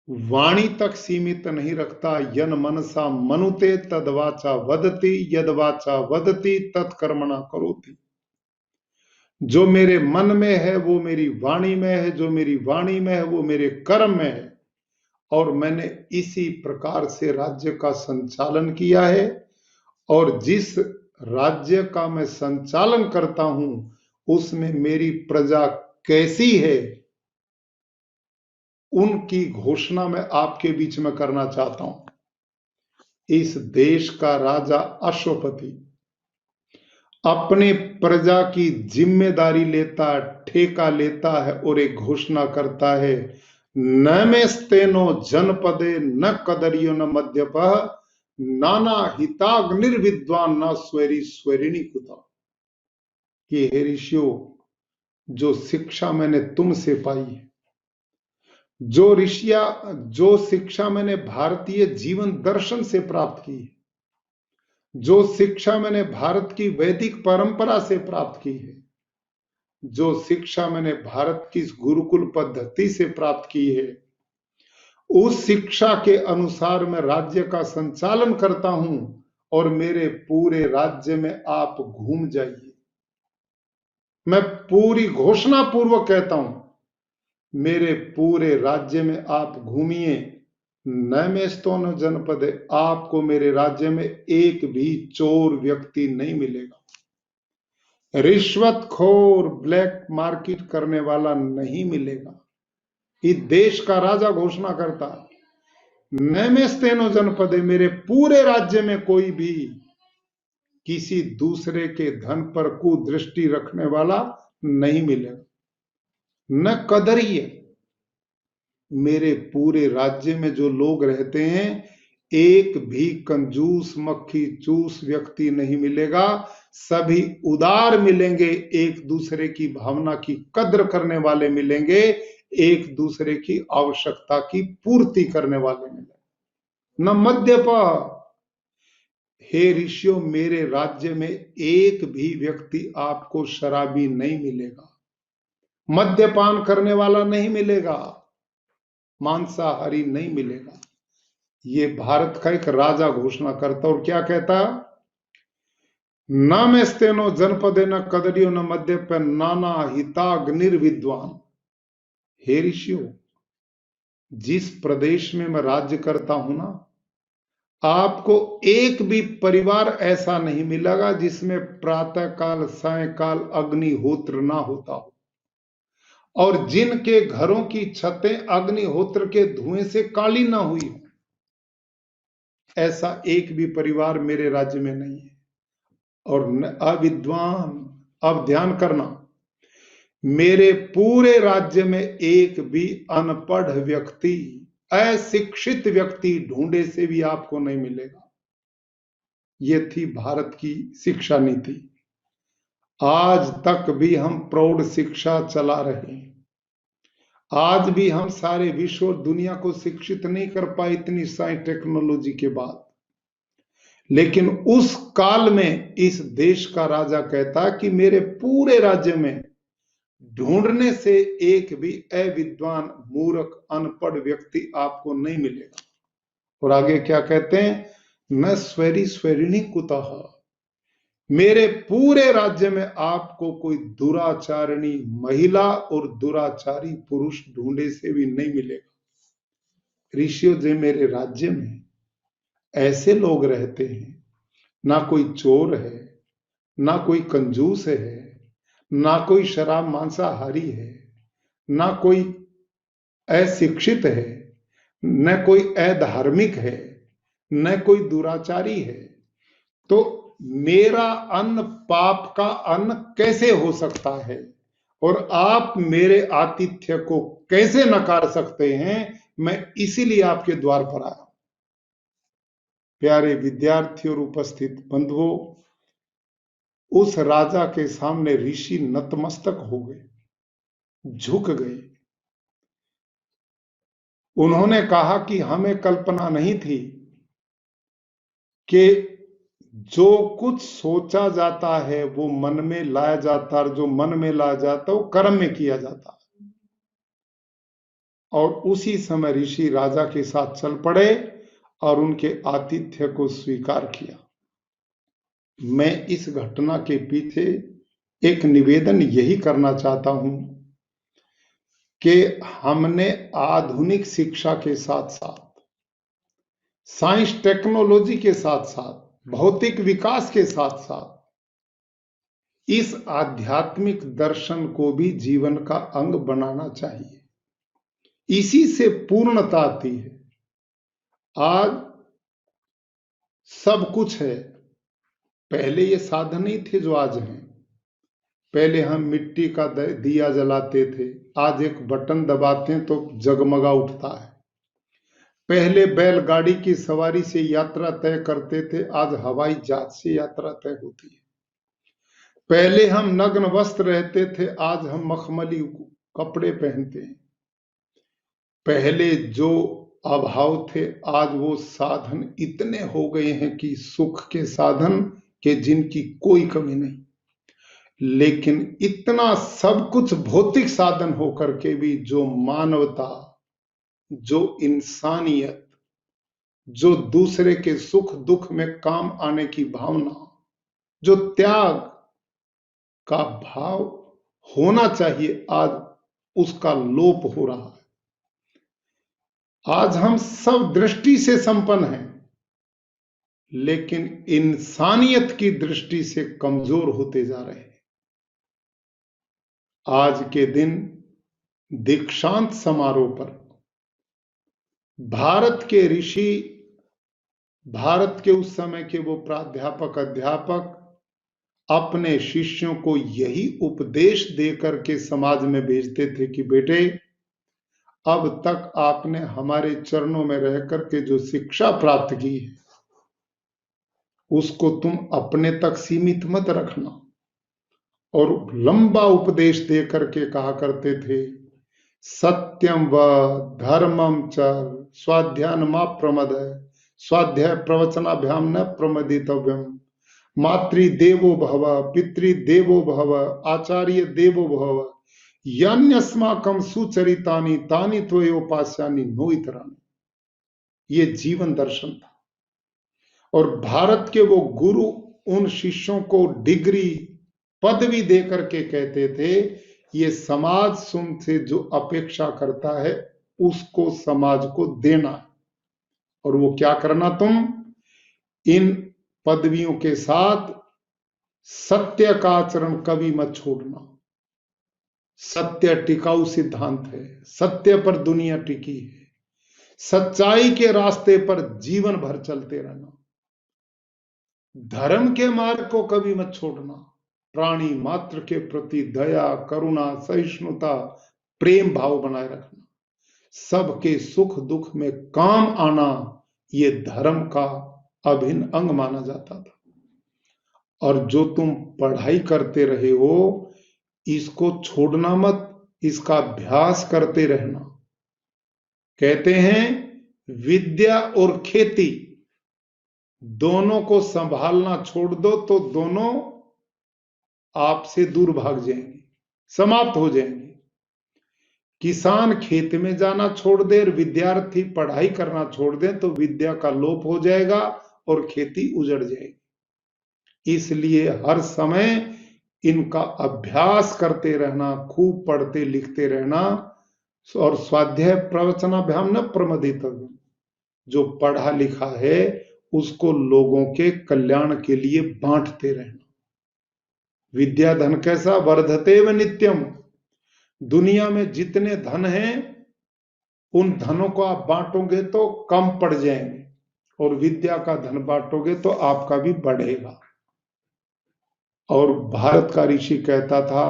वाणी तक सीमित नहीं रखता। यन मनसा मनुते तदवाचा वदति, यद वाचा वदति तत्कर्मणा करोति। जो मेरे मन में है वो मेरी वाणी में है, जो मेरी वाणी में है वो मेरे कर्म में है। और मैंने इसी प्रकार से राज्य का संचालन किया है, और जिस राज्य का मैं संचालन करता हूं उसमें मेरी प्रजा कैसी है उनकी घोषणा मैं आपके बीच में करना चाहता हूं। इस देश का राजा अश्वपति अपने प्रजा की जिम्मेदारी लेता, ठेका लेता है और एक घोषणा करता है, न मेस्तेनो जनपदे न कदरियो न मध्यप नाना हिताग्निर्विद्वान न स्वैरी स्वैरिणी कुता। कि हे ऋषियों, जो शिक्षा मैंने तुमसे पाई है, जो शिक्षा मैंने भारतीय जीवन दर्शन से प्राप्त की है, जो शिक्षा मैंने भारत की वैदिक परंपरा से प्राप्त की है, जो शिक्षा मैंने भारत की गुरुकुल पद्धति से प्राप्त की है, उस शिक्षा के अनुसार मैं राज्य का संचालन करता हूं। और मेरे पूरे राज्य में आप घूम जाइए, मैं पूरी घोषणा पूर्वक कहता हूं, मेरे पूरे राज्य में आप घूमिए, न मेस्तोन जनपद, आपको मेरे राज्य में एक भी चोर व्यक्ति नहीं मिलेगा, रिश्वतखोर ब्लैक मार्केट करने वाला नहीं मिलेगा। इस देश का राजा घोषणा करता, न मेस्तेनो जनपदे, मेरे पूरे राज्य में कोई भी किसी दूसरे के धन पर कुदृष्टि रखने वाला नहीं मिलेगा, न कदरिए, मेरे पूरे राज्य में जो लोग रहते हैं एक भी कंजूस मक्खी चूस व्यक्ति नहीं मिलेगा, सभी उदार मिलेंगे, एक दूसरे की भावना की कद्र करने वाले मिलेंगे, एक दूसरे की आवश्यकता की पूर्ति करने वाले मिलेंगे, न मद्यप। हे ऋषियों, मेरे राज्य में एक भी व्यक्ति आपको शराबी नहीं मिलेगा, मद्यपान करने वाला नहीं मिलेगा, मांसाहारी नहीं मिलेगा। ये भारत का एक राजा घोषणा करता और क्या कहता, न मेस्तेनो जनपदे न कदरियो न मद्यप नाना हिताग्निर्विद्वान। हे ऋषियों, जिस प्रदेश में मैं राज्य करता हूं ना, आपको एक भी परिवार ऐसा नहीं मिलेगा जिसमें प्रातः काल सायंकाल अग्निहोत्र ना होता हो, और जिनके घरों की छतें अग्निहोत्र के धुएं से काली ना हुई हो, ऐसा एक भी परिवार मेरे राज्य में नहीं है। और अविद्वान, अब ध्यान करना, मेरे पूरे राज्य में एक भी अनपढ़ व्यक्ति, अशिक्षित व्यक्ति ढूंढे से भी आपको नहीं मिलेगा। ये थी भारत की शिक्षा नीति। आज तक भी हम प्रौढ़ शिक्षा चला रहे हैं। आज भी हम सारे विश्व और दुनिया को शिक्षित नहीं कर पाए इतनी साइंस टेक्नोलॉजी के बाद। लेकिन उस काल में इस देश का राजा कहता कि मेरे पूरे राज्य में ढूंढने से एक भी अविद्वान मूर्ख अनपढ़ व्यक्ति आपको नहीं मिलेगा। और आगे क्या कहते हैं, न स्वैरी स्वैरिणी कुतः, मेरे पूरे राज्य में आपको कोई दुराचारिणी महिला और दुराचारी पुरुष ढूंढे से भी नहीं मिलेगा। ऋषियों जी, मेरे राज्य में ऐसे लोग रहते हैं, ना कोई चोर है, ना कोई कंजूस है, ना कोई शराब मांसाहारी है, ना कोई अशिक्षित है, न कोई अधार्मिक है, न कोई दुराचारी है। तो मेरा अन्न पाप का अन्न कैसे हो सकता है और आप मेरे आतिथ्य को कैसे नकार सकते हैं? मैं इसीलिए आपके द्वार पर आया। प्यारे विद्यार्थी और उपस्थित बंधुओं, उस राजा के सामने ऋषि नतमस्तक हो गए, झुक गए। उन्होंने कहा कि हमें कल्पना नहीं थी कि जो कुछ सोचा जाता है वो मन में लाया जाता, और जो मन में लाया जाता वो कर्म में किया जाता। और उसी समय ऋषि राजा के साथ चल पड़े और उनके आतिथ्य को स्वीकार किया। मैं इस घटना के पीछे एक निवेदन यही करना चाहता हूं कि हमने आधुनिक शिक्षा के साथ साथ, साइंस टेक्नोलॉजी के साथ साथ, भौतिक विकास के साथ साथ इस आध्यात्मिक दर्शन को भी जीवन का अंग बनाना चाहिए। इसी से पूर्णता आती है। आज सब कुछ है, पहले ये साधन नहीं थे जो आज हैं। पहले हम मिट्टी का दिया जलाते थे, आज एक बटन दबाते हैं तो जगमगा उठता है। पहले बैलगाड़ी की सवारी से यात्रा तय करते थे, आज हवाई जहाज से यात्रा तय होती है। पहले हम नग्न वस्त्र रहते थे, आज हम मखमली कपड़े पहनते हैं। पहले जो अभाव थे, आज वो साधन इतने हो गए हैं कि सुख के साधन के जिनकी कोई कमी नहीं। लेकिन इतना सब कुछ भौतिक साधन होकर के भी जो मानवता, जो इंसानियत, जो दूसरे के सुख दुख में काम आने की भावना, जो त्याग का भाव होना चाहिए, आज उसका लोप हो रहा है। आज हम सब दृष्टि से संपन्न हैं, लेकिन इंसानियत की दृष्टि से कमजोर होते जा रहे हैं। आज के दिन दीक्षांत समारोह पर भारत के ऋषि, भारत के उस समय के वो प्राध्यापक अध्यापक अपने शिष्यों को यही उपदेश देकर के समाज में भेजते थे कि बेटे, अब तक आपने हमारे चरणों में रह करके जो शिक्षा प्राप्त की है उसको तुम अपने तक सीमित मत रखना। और लंबा उपदेश दे करके कहा करते थे, सत्यम व धर्मम च स्वाध्यान मा प्रमदय, स्वाध्याय प्रवचनाभ्याम न प्रमदितव्यम, मातृदेवो भव, पितृदेवो भव, आचार्य देवो भव, यन्यस्माकं सुचरितानि तानि त्वयोपास्यानि नो इतरानि। ये जीवन दर्शन था। और भारत के वो गुरु उन शिष्यों को डिग्री पदवी दे करके कहते थे, ये समाज तुमसे जो अपेक्षा करता है उसको समाज को देना है। और वो क्या करना, तुम इन पदवियों के साथ सत्य का आचरण कभी मत छोड़ना। सत्य टिकाऊ सिद्धांत है, सत्य पर दुनिया टिकी है। सच्चाई के रास्ते पर जीवन भर चलते रहना। धर्म के मार्ग को कभी मत छोड़ना। प्राणी मात्र के प्रति दया, करुणा, सहिष्णुता, प्रेम भाव बनाए रखना। सबके सुख दुख में काम आना, ये धर्म का अभिन्न अंग माना जाता था। और जो तुम पढ़ाई करते रहे हो, इसको छोड़ना मत, इसका अभ्यास करते रहना। कहते हैं विद्या और खेती दोनों को संभालना छोड़ दो तो दोनों आपसे दूर भाग जाएंगे, समाप्त हो जाएंगे। किसान खेत में जाना छोड़ दे और विद्यार्थी पढ़ाई करना छोड़ दे तो विद्या का लोप हो जाएगा और खेती उजड़ जाएगी। इसलिए हर समय इनका अभ्यास करते रहना, खूब पढ़ते लिखते रहना। और स्वाध्याय प्रवचनाभ्याम न प्रमदितव्यम, जो पढ़ा लिखा है उसको लोगों के कल्याण के लिए बांटते रहना। विद्या धन कैसा? वर्धते व नित्यम। दुनिया में जितने धन हैं उन धनों को आप बांटोगे तो कम पड़ जाएंगे, और विद्या का धन बांटोगे तो आपका भी बढ़ेगा। और भारत का ऋषि कहता था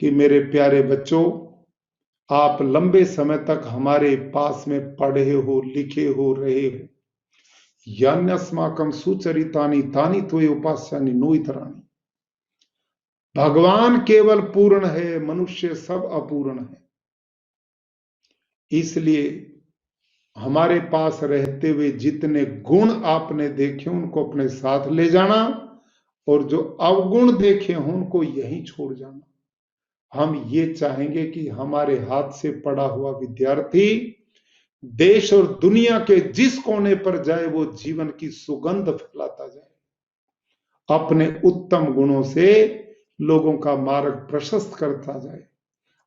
कि मेरे प्यारे बच्चों, आप लंबे समय तक हमारे पास में पढ़े हो, लिखे हो, रहे हो। यान्यस्माकं सुचरितानि तानि त्वयि उपास्यानि नो इतराणि। भगवान केवल पूर्ण है, मनुष्य सब अपूर्ण है। इसलिए हमारे पास रहते हुए जितने गुण आपने देखे उनको अपने साथ ले जाना, और जो अवगुण देखे हों उनको यहीं छोड़ जाना। हम ये चाहेंगे कि हमारे हाथ से पढ़ा हुआ विद्यार्थी देश और दुनिया के जिस कोने पर जाए वो जीवन की सुगंध फैलाता जाए, अपने उत्तम गुणों से लोगों का मार्ग प्रशस्त करता जाए,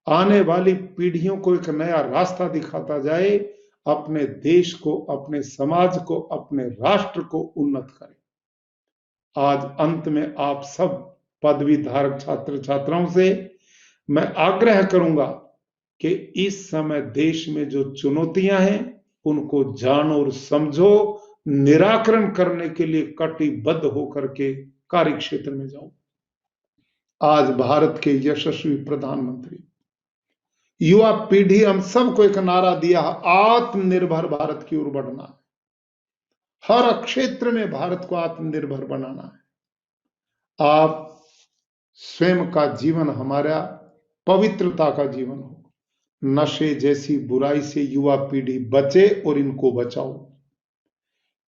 आने वाली पीढ़ियों को एक नया रास्ता दिखाता जाए, अपने देश को, अपने समाज को, अपने राष्ट्र को उन्नत करे। आज अंत में आप सब पदवी धारक छात्र छात्राओं से मैं आग्रह करूंगा कि इस समय देश में जो चुनौतियां हैं उनको जानो और समझो, निराकरण करने के लिए कटिबद्ध होकर के कार्य क्षेत्र में जाओ। आज भारत के यशस्वी प्रधानमंत्री, युवा पीढ़ी, हम सबको एक नारा दिया है, आत्मनिर्भर भारत की ओर बढ़ना है। हर क्षेत्र में भारत को आत्मनिर्भर बनाना है। आप स्वयं का जीवन हमारा पवित्रता का जीवन हो, नशे जैसी बुराई से युवा पीढ़ी बचे और इनको बचाओ।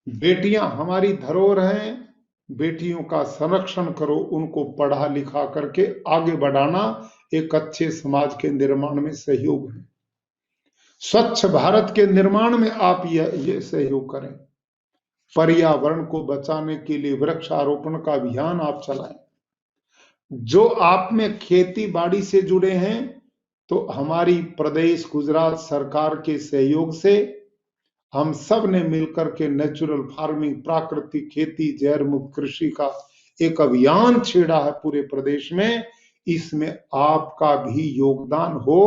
बेटियां हमारी धरोहर हैं, बेटियों का संरक्षण करो, उनको पढ़ा लिखा करके आगे बढ़ाना एक अच्छे समाज के निर्माण में सहयोग है। स्वच्छ भारत के निर्माण में आप ये सहयोग करें। पर्यावरण को बचाने के लिए वृक्षारोपण का अभियान आप चलाएं। जो आप में खेती बाड़ी से जुड़े हैं तो हमारी प्रदेश गुजरात सरकार के सहयोग से हम सब ने मिलकर के नेचुरल फार्मिंग, प्राकृतिक खेती, जैव मुक्त कृषि का एक अभियान छेड़ा है पूरे प्रदेश में। इसमें आपका भी योगदान हो,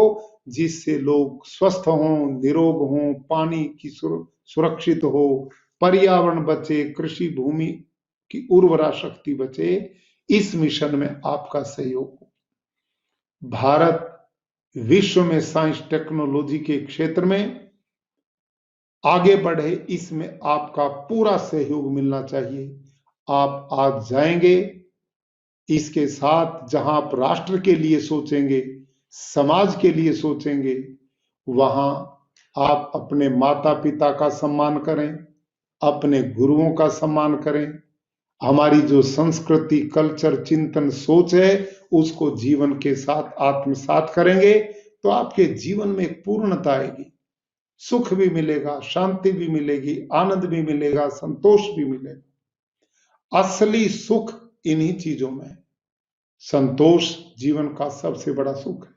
जिससे लोग स्वस्थ हों, निरोग हों, पानी की सुरक्षित हो, पर्यावरण बचे, कृषि भूमि की उर्वरा शक्ति बचे। इस मिशन में आपका सहयोग हो। भारत विश्व में साइंस टेक्नोलॉजी के क्षेत्र में आगे बढ़े, इसमें आपका पूरा सहयोग मिलना चाहिए। आप आज जाएंगे, इसके साथ जहां आप राष्ट्र के लिए सोचेंगे, समाज के लिए सोचेंगे, वहां आप अपने माता पिता का सम्मान करें, अपने गुरुओं का सम्मान करें। हमारी जो संस्कृति, कल्चर, चिंतन, सोच है उसको जीवन के साथ आत्मसात करेंगे तो आपके जीवन में एक पूर्णता आएगी। सुख भी मिलेगा, शांति भी मिलेगी, आनंद भी मिलेगा, संतोष भी मिलेगा। असली सुख इन्हीं चीजों में है। संतोष जीवन का सबसे बड़ा सुख है।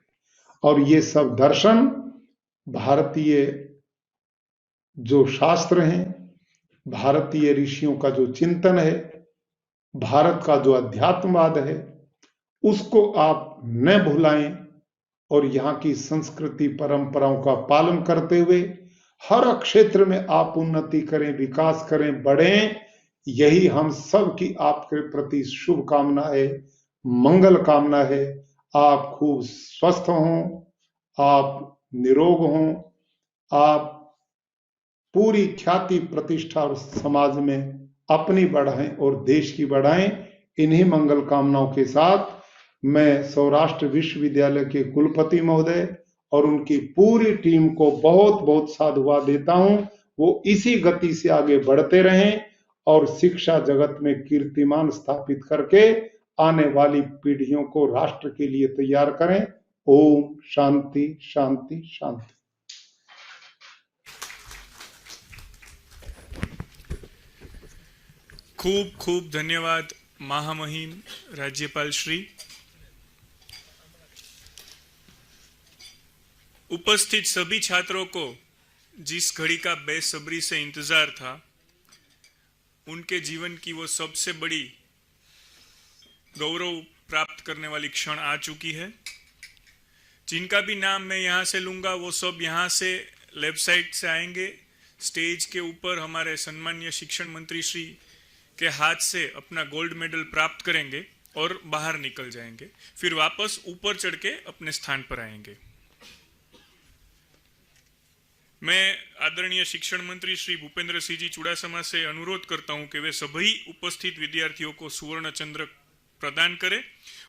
और ये सब दर्शन भारतीय जो शास्त्र हैं, भारतीय ऋषियों का जो चिंतन है, भारत का जो अध्यात्मवाद है, उसको आप न भुलाएं और यहाँ की संस्कृति परंपराओं का पालन करते हुए हर क्षेत्र में आप उन्नति करें, विकास करें, बढ़ें। यही हम सब की आपके प्रति शुभकामना है, मंगल कामना है। आप खूब स्वस्थ हों, आप निरोग हों, आप पूरी ख्याति प्रतिष्ठा और समाज में अपनी बढ़ाएं और देश की बढ़ाएं। इन्हीं मंगल कामनाओं के साथ मैं सौराष्ट्र विश्वविद्यालय के कुलपति महोदय और उनकी पूरी टीम को बहुत बहुत साधुवाद देता हूं। वो इसी गति से आगे बढ़ते रहें और शिक्षा जगत में कीर्तिमान स्थापित करके आने वाली पीढ़ियों को राष्ट्र के लिए तैयार करें। ओम शांति शांति शांति। खूब खूब धन्यवाद महामहिम राज्यपाल श्री। उपस्थित सभी छात्रों को जिस घड़ी का बेसब्री से इंतजार था, उनके जीवन की वो सबसे बड़ी गौरव प्राप्त करने वाली क्षण आ चुकी है। जिनका भी नाम मैं यहाँ से लूंगा वो सब यहाँ से लेफ्ट साइड से आएंगे। स्टेज के ऊपर हमारे सम्मानीय शिक्षण मंत्री श्री के हाथ से अपना गोल्ड मेडल प्राप्त करेंगे और बाहर निकल जाएंगे, फिर वापस ऊपर चढ़ के अपने स्थान पर आएंगे। मैं आदरणीय शिक्षण मंत्री श्री भूपेंद्र सिंह जी चुड़ासमा से अनुरोध करता हूं कि वे सभी उपस्थित विद्यार्थियों को सुवर्ण चंद्र प्रदान करें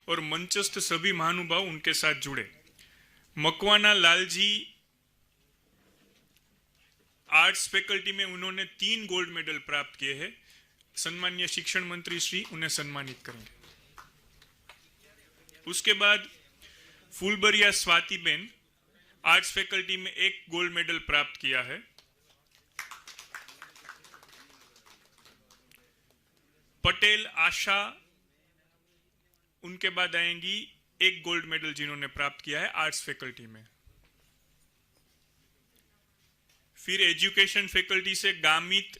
और मंचस्थ सभी महानुभाव उनके साथ जुड़े। मकवाना लाल जी आर्ट्स फैकल्टी में उन्होंने 3 गोल्ड मेडल प्राप्त किए हैं। सम्मानीय शिक्षण मंत्री श्री उन्हें सम्मानित करेंगे। उसके बाद Phulbaria Swati Ben arts faculty में 1 गोल्ड मेडल प्राप्त किया है। पटेल आशा उनके बाद आएंगी, 1 गोल्ड मेडल जिन्होंने प्राप्त किया है आर्ट्स फैकल्टी में। फिर एजुकेशन फैकल्टी से गामित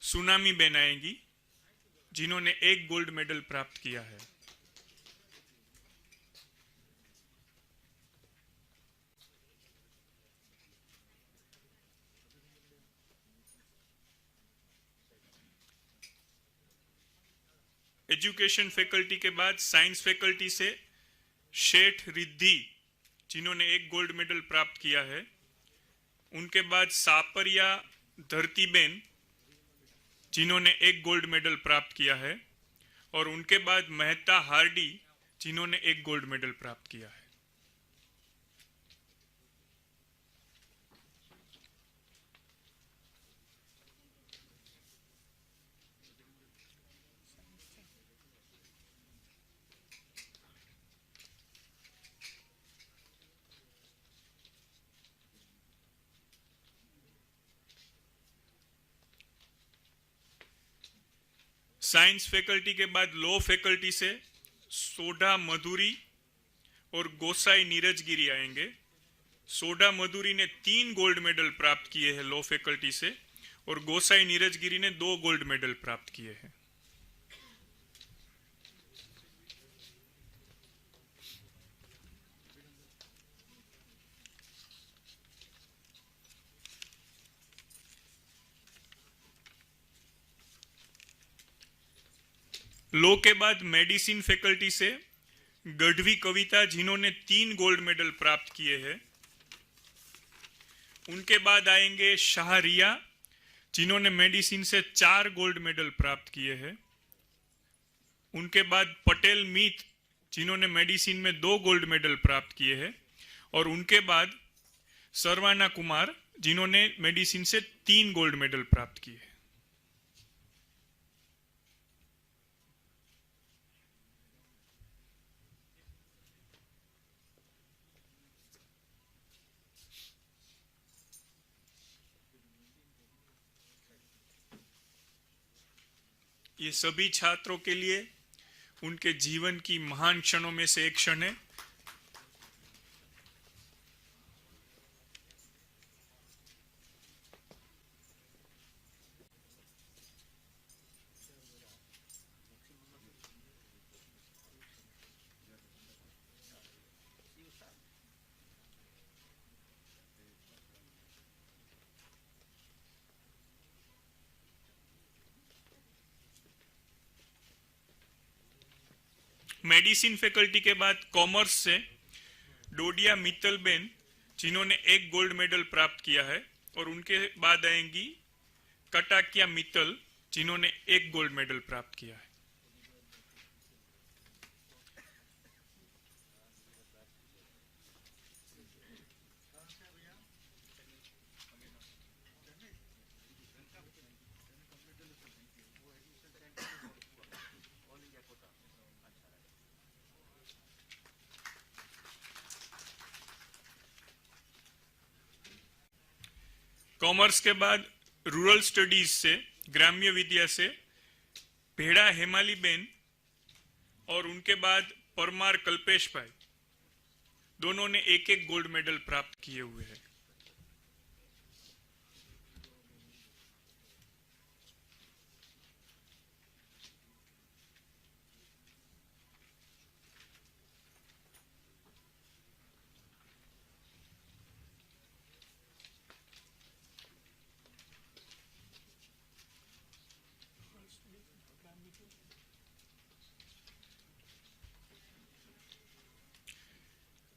सुनामी बेन आएंगी, जिन्होंने 1 गोल्ड मेडल प्राप्त किया है। एजुकेशन फैकल्टी के बाद साइंस फैकल्टी से शेठ रिद्धि, जिन्होंने 1 गोल्ड मेडल प्राप्त किया है। उनके बाद सापरिया धरतीबेन, जिन्होंने 1 गोल्ड मेडल प्राप्त किया है। और उनके बाद मेहता हार्डी, जिन्होंने 1 गोल्ड मेडल प्राप्त किया है। साइंस फैकल्टी के बाद लॉ फैकल्टी से सोढ़ा मधुरी और गोसाई नीरज गिरी आएंगे। सोढ़ा मधुरी ने 3 गोल्ड मेडल प्राप्त किए हैं लॉ फैकल्टी से, और गोसाई नीरज गिरी ने 2 गोल्ड मेडल प्राप्त किए हैं। लॉ के बाद मेडिसिन फैकल्टी से गढ़वी कविता, जिन्होंने 3 गोल्ड मेडल प्राप्त किए हैं। उनके बाद आएंगे शाहरिया, जिन्होंने मेडिसिन से 4 गोल्ड मेडल प्राप्त किए हैं। उनके बाद पटेल मीत, जिन्होंने मेडिसिन में 2 गोल्ड मेडल प्राप्त किए हैं। और उनके बाद सरवाना कुमार, जिन्होंने मेडिसिन से 3 गोल्ड मेडल प्राप्त किए हैं। ये सभी छात्रों के लिए उनके जीवन की महान क्षणों में से एक क्षण है। मेडिसिन फैकल्टी के बाद कॉमर्स से डोडिया मित्तलबेन, जिन्होंने 1 गोल्ड मेडल प्राप्त किया है। और उनके बाद आएंगी कटाकिया मित्तल, जिन्होंने 1 गोल्ड मेडल प्राप्त किया है। कॉमर्स के बाद रूरल स्टडीज से ग्राम्य विद्या से भेड़ा हेमाली बेन और उनके बाद परमार कल्पेश भाई, दोनों ने एक एक गोल्ड मेडल प्राप्त किए हुए हैं।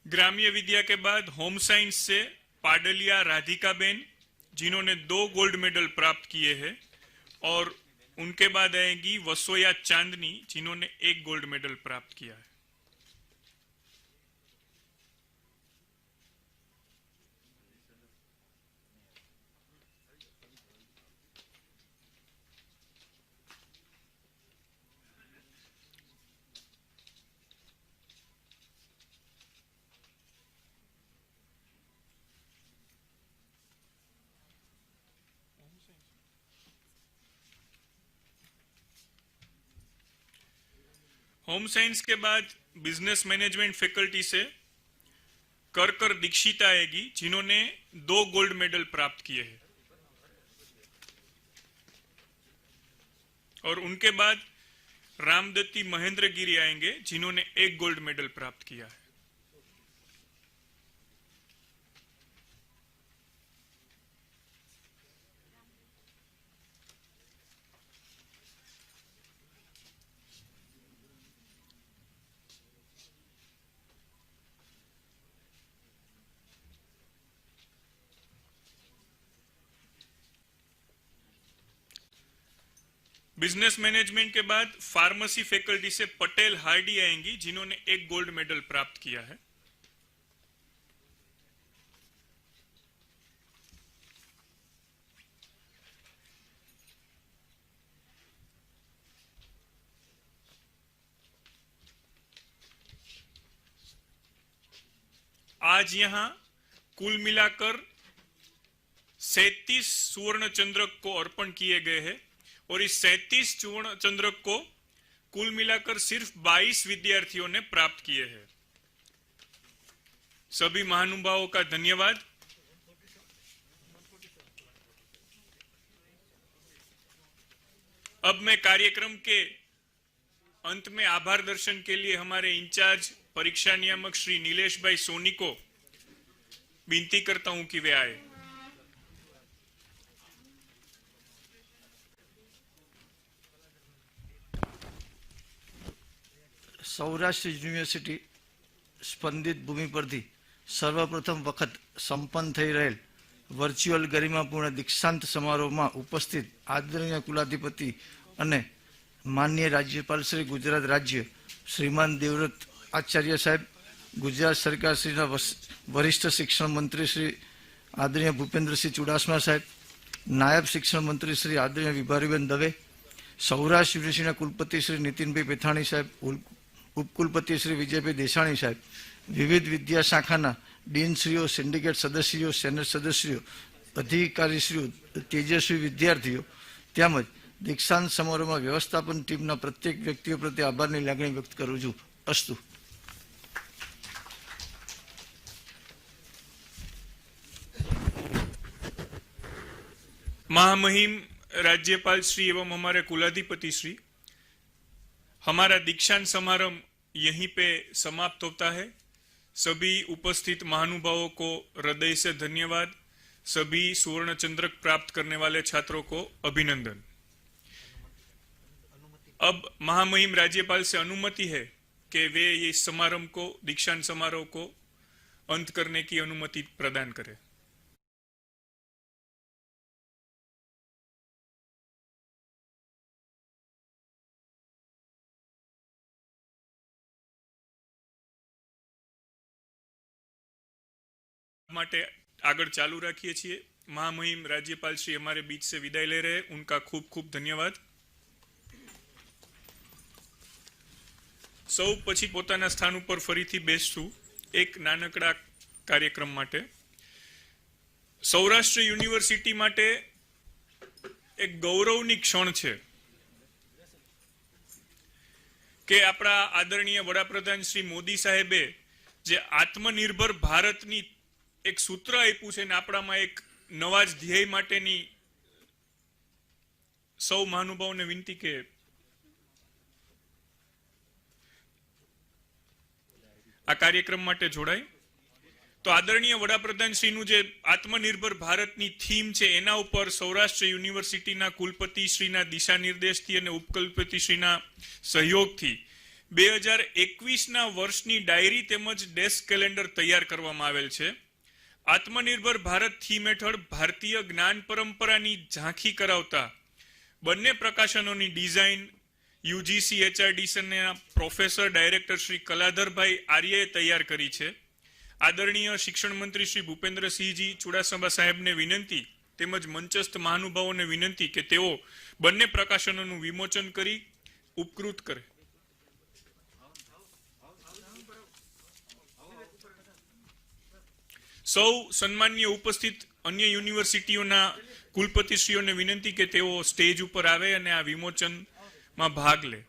ग्राम्य विद्या के बाद होम साइंस से पाडलिया राधिका बेन, जिन्होंने 2 गोल्ड मेडल प्राप्त किए हैं, और उनके बाद आएगी वसोया चांदनी, जिन्होंने 1 गोल्ड मेडल प्राप्त किया है। होम साइंस के बाद बिजनेस मैनेजमेंट फैकल्टी से कर दीक्षित आएगी, जिन्होंने 2 गोल्ड मेडल प्राप्त किए हैं, और उनके बाद रामदत्ती महेंद्र गिरी आएंगे, जिन्होंने 1 गोल्ड मेडल प्राप्त किया है। बिजनेस मैनेजमेंट के बाद फार्मेसी फैकल्टी से पटेल हार्डी आएंगी, जिन्होंने 1 गोल्ड मेडल प्राप्त किया है। आज यहां कुल मिलाकर 37 सुवर्ण चंद्रक को अर्पण किए गए हैं, और इस 37 सुवर्ण चंद्रक को कुल मिलाकर सिर्फ 22 विद्यार्थियों ने प्राप्त किए हैं। सभी महानुभावों का धन्यवाद। अब मैं कार्यक्रम के अंत में आभार दर्शन के लिए हमारे इंचार्ज परीक्षा नियामक श्री नीलेश भाई सोनी को विनती करता हूं कि वे आए। સૌરાષ્ટ્ર યુનિવર્સિટી સ્પંદિત ભૂમિ પરથી સર્વપ્રથમ વખત સંપન્ન થઈ રહેલ વર્ચ્યુઅલ ગરિમાપૂર્ણ દીક્ષાંત સમારોહમાં ઉપસ્થિત આદરણીય કુલાધિપતિ અને માનનીય રાજ્યપાલ શ્રી ગુજરાત રાજ્ય શ્રીમાન દેવવ્રત આચાર્ય સાહેબ, ગુજરાત સરકાર શ્રીના વરિષ્ઠ શિક્ષણ મંત્રી શ્રી આદરણીય ભૂપેન્દ્રસિંહ ચુડાસમા સાહેબ, નાયબ શિક્ષણ મંત્રી શ્રી આદરણીય વિભાવરીબેન દવે, સૌરાષ્ટ્ર યુનિવર્સિટીના કુલપતિ શ્રી નીતિનભાઈ પેથાણી સાહેબ, ઉપકુલપતિ શ્રી વિજયભાઈ દેસાણી સાહેબ, વિવિધ વિદ્યા શાખાના ડીનશ્રીઓ, સિન્ડિકેટ સદસ્યો, સેનેટ સદસ્યો, અધિકારીશ્રીઓ, તેજસ્વી વિદ્યાર્થીઓ તેમજ દીક્ષાંત સમારોહમાં વ્યવસ્થાપન ટીમના પ્રત્યેક વ્યક્તિઓ પ્રત્યે આભારની લાગણી વ્યક્ત કરું છું. અસ્તુ. महामहिम राज्यपाल श्री एवं हमारे कुलाधिपति श्री, हमारा दीक्षांत समारोह यहीं पे समाप्त होता है। सभी उपस्थित महानुभावों को हृदय से धन्यवाद। सभी सुवर्ण चंद्रक प्राप्त करने वाले छात्रों को अभिनंदन। अब महामहिम राज्यपाल से अनुमति है कि वे इस समारोह को, दीक्षांत समारोह को अंत करने की अनुमति प्रदान करें। માટે આગળ ચાલુ રાખીએ છીએ। महामहिम राज्यपाल श्री हमारे बीच से विदाई ले रहे हैं, उनका खूब खूब धन्यवाद। સૌ પછી પોતાના સ્થાન ઉપર ફરીથી બેસશું એક નાનકડા કાર્યક્રમ માટે। સૌરાષ્ટ્ર યુનિવર્સિટી માટે એક ગૌરવની ક્ષણ છે કે આપણા આદરણીય વડાપ્રધાન શ્રી મોદી સાહેબે જે આત્મનિર્ભર ભારતની એક સૂત્ર આપ્યું છે ને આપણામાં એક નવા જ ધ્યેય માટેની સૌ મહાનુભાવોને વિનંતી કે આ કાર્યક્રમ માટે જોડાય. તો આદરણીય વડાપ્રધાન શ્રીનું જે આત્મનિર્ભર ભારતની થીમ છે એના ઉપર સૌરાષ્ટ્ર યુનિવર્સિટીના કુલપતિ શ્રીના દિશા નિર્દેશથી અને ઉપકુલપતિ શ્રીના સહયોગથી 2021ના વર્ષની ડાયરી તેમજ ડેસ્ક કેલેન્ડર તૈયાર કરવામાં આવેલ છે. આત્મનિર્ભર ભારત થીમ હેઠળ ભારતીય જ્ઞાન પરંપરાની ઝાંખી કરાવતા બંને પ્રકાશનોની ડિઝાઇન યુજીસી એચઆરડીસીના પ્રોફેસર ડાયરેક્ટર શ્રી કલાધરભાઈ આર્યએ તૈયાર કરી છે. આદરણીય શિક્ષણ મંત્રી શ્રી ભૂપેન્દ્રસિંહજી ચુડાસમા સાહેબને વિનંતી તેમજ મંચસ્થ મહાનુભાવોને વિનંતી કે તેઓ બંને પ્રકાશનોનું વિમોચન કરી ઉપકૃત કરે. સૌ સન્માનીય ઉપસ્થિત અન્ય યુનિવર્સિટીઓના કુલપતિશ્રીઓને વિનંતી કે તેઓ સ્ટેજ ઉપર આવે અને આ વિમોચનમાં ભાગ લે.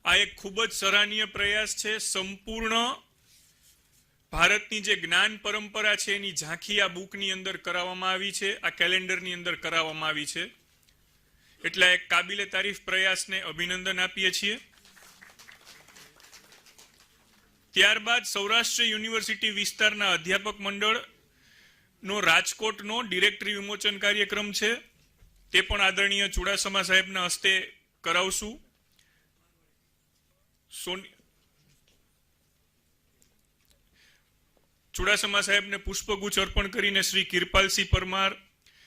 આ એક ખૂબ જ સરાહનીય પ્રયાસ છે. સંપૂર્ણ ભારતની જે જ્ઞાન પરંપરા છે એની ઝાંખી આ બુકની અંદર કરાવવામાં આવી છે, આ કેલેન્ડરની અંદર કરાવવામાં આવી છે. એટલે એક કાબિલે તારીફ પ્રયાસને અભિનંદન આપીએ છીએ. ત્યારબાદ સૌરાષ્ટ્ર યુનિવર્સિટી વિસ્તારના અધ્યાપક મંડળનો રાજકોટનો ડિરેક્ટરી વિમોચન કાર્યક્રમ છે. તે પણ આદરણીય ચુડાસમા સાહેબના હસ્તે કરાવશું. ચુડાસમા સાહેબને પુષ્પગુચ્છ અર્પણ કરીને શ્રી કિરપાલસિંહ પરમાર,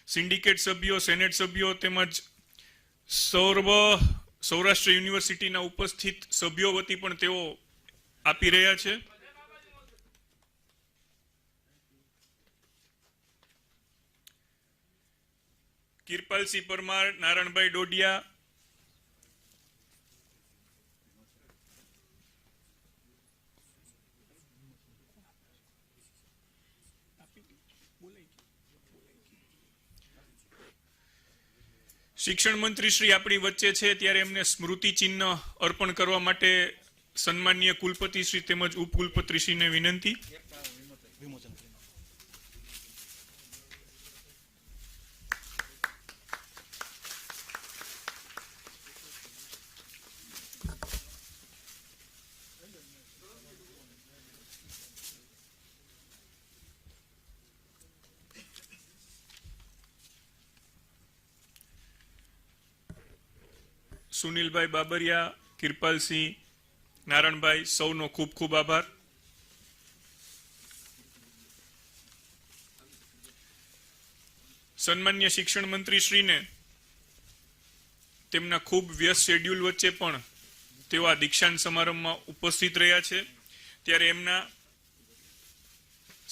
સિન્ડિકેટ સભ્યો, સેનેટ સભ્યો તેમજ સૌરાષ્ટ્ર યુનિવર્સિટીના ઉપસ્થિત સભ્યો વતી પણ તેઓ આપી રહ્યા છે. કિરપાલસિંહ પરમાર, નારણભાઈ ડોડિયા, શિક્ષણ મંત્રી શ્રી આપણી વચ્ચે છે ત્યારે એમને સ્મૃતિ ચિહ્ન અર્પણ કરવા માટે સન્માનીય કુલપતિ શ્રી તેમજ ઉપકુલપતિ શ્રીને વિનંતી. સુનિલભાઈ બાબરિયા, કિરપાલસિંહ, નારણભાઈ, સૌનો ખૂબ ખૂબ આભાર. સન્માન્ય શિક્ષણ મંત્રી શ્રીને તેમના ખૂબ વ્યસ્ત શેડ્યુલ વચ્ચે પણ તેઓ આ દીક્ષાંત સમારંભમાં ઉપસ્થિત રહ્યા છે ત્યારે એમના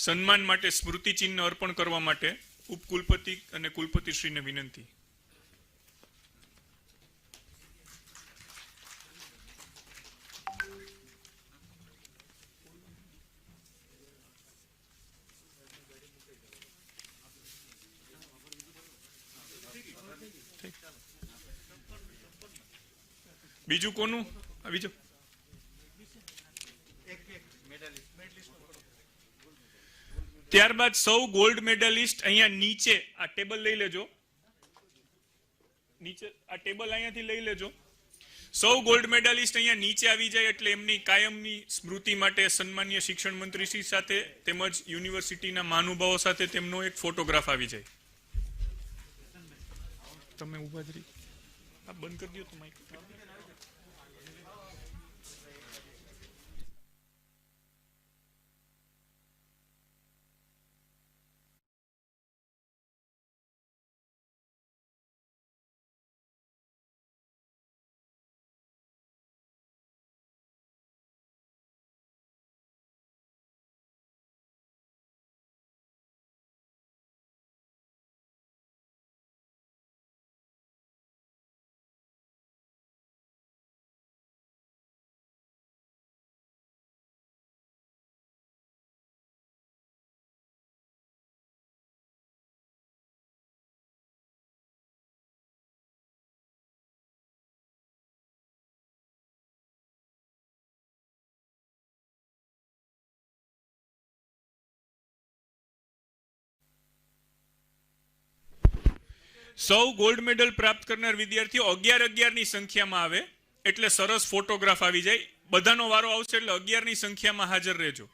સન્માન માટે સ્મૃતિ ચિહ્ન અર્પણ કરવા માટે ઉપકુલપતિ અને કુલપતિ શ્રીને વિનંતી. બીજું કોનું આવી જાઓ. ત્યારબાદ સૌ ગોલ્ડ મેડલિસ્ટ અહીંયા નીચે આ ટેબલ લઈ લેજો. નીચે આ ટેબલ અહીંયાથી લઈ લેજો. સૌ ગોલ્ડ મેડલિસ્ટ અહીંયા નીચે આવી જાય એટલે એમની કાયમની સ્મૃતિ માટે સન્માનીય શિક્ષણ મંત્રી શ્રી સાથે તેમજ યુનિવર્સિટીના મહાનુભાવો સાથે તેમનો એક ફોટોગ્રાફ આવી જાય. તમે ઉભા જ રહી આ બંધ કરી દો તો માઈક. સૌ ગોલ્ડ મેડલ પ્રાપ્ત કરનાર વિદ્યાર્થીઓ 11 ની સંખ્યામાં આવે એટલે સરસ ફોટોગ્રાફ આવી જાય. બધાનો વારો આવશે એટલે 11 ની સંખ્યામાં હાજર રહેજો.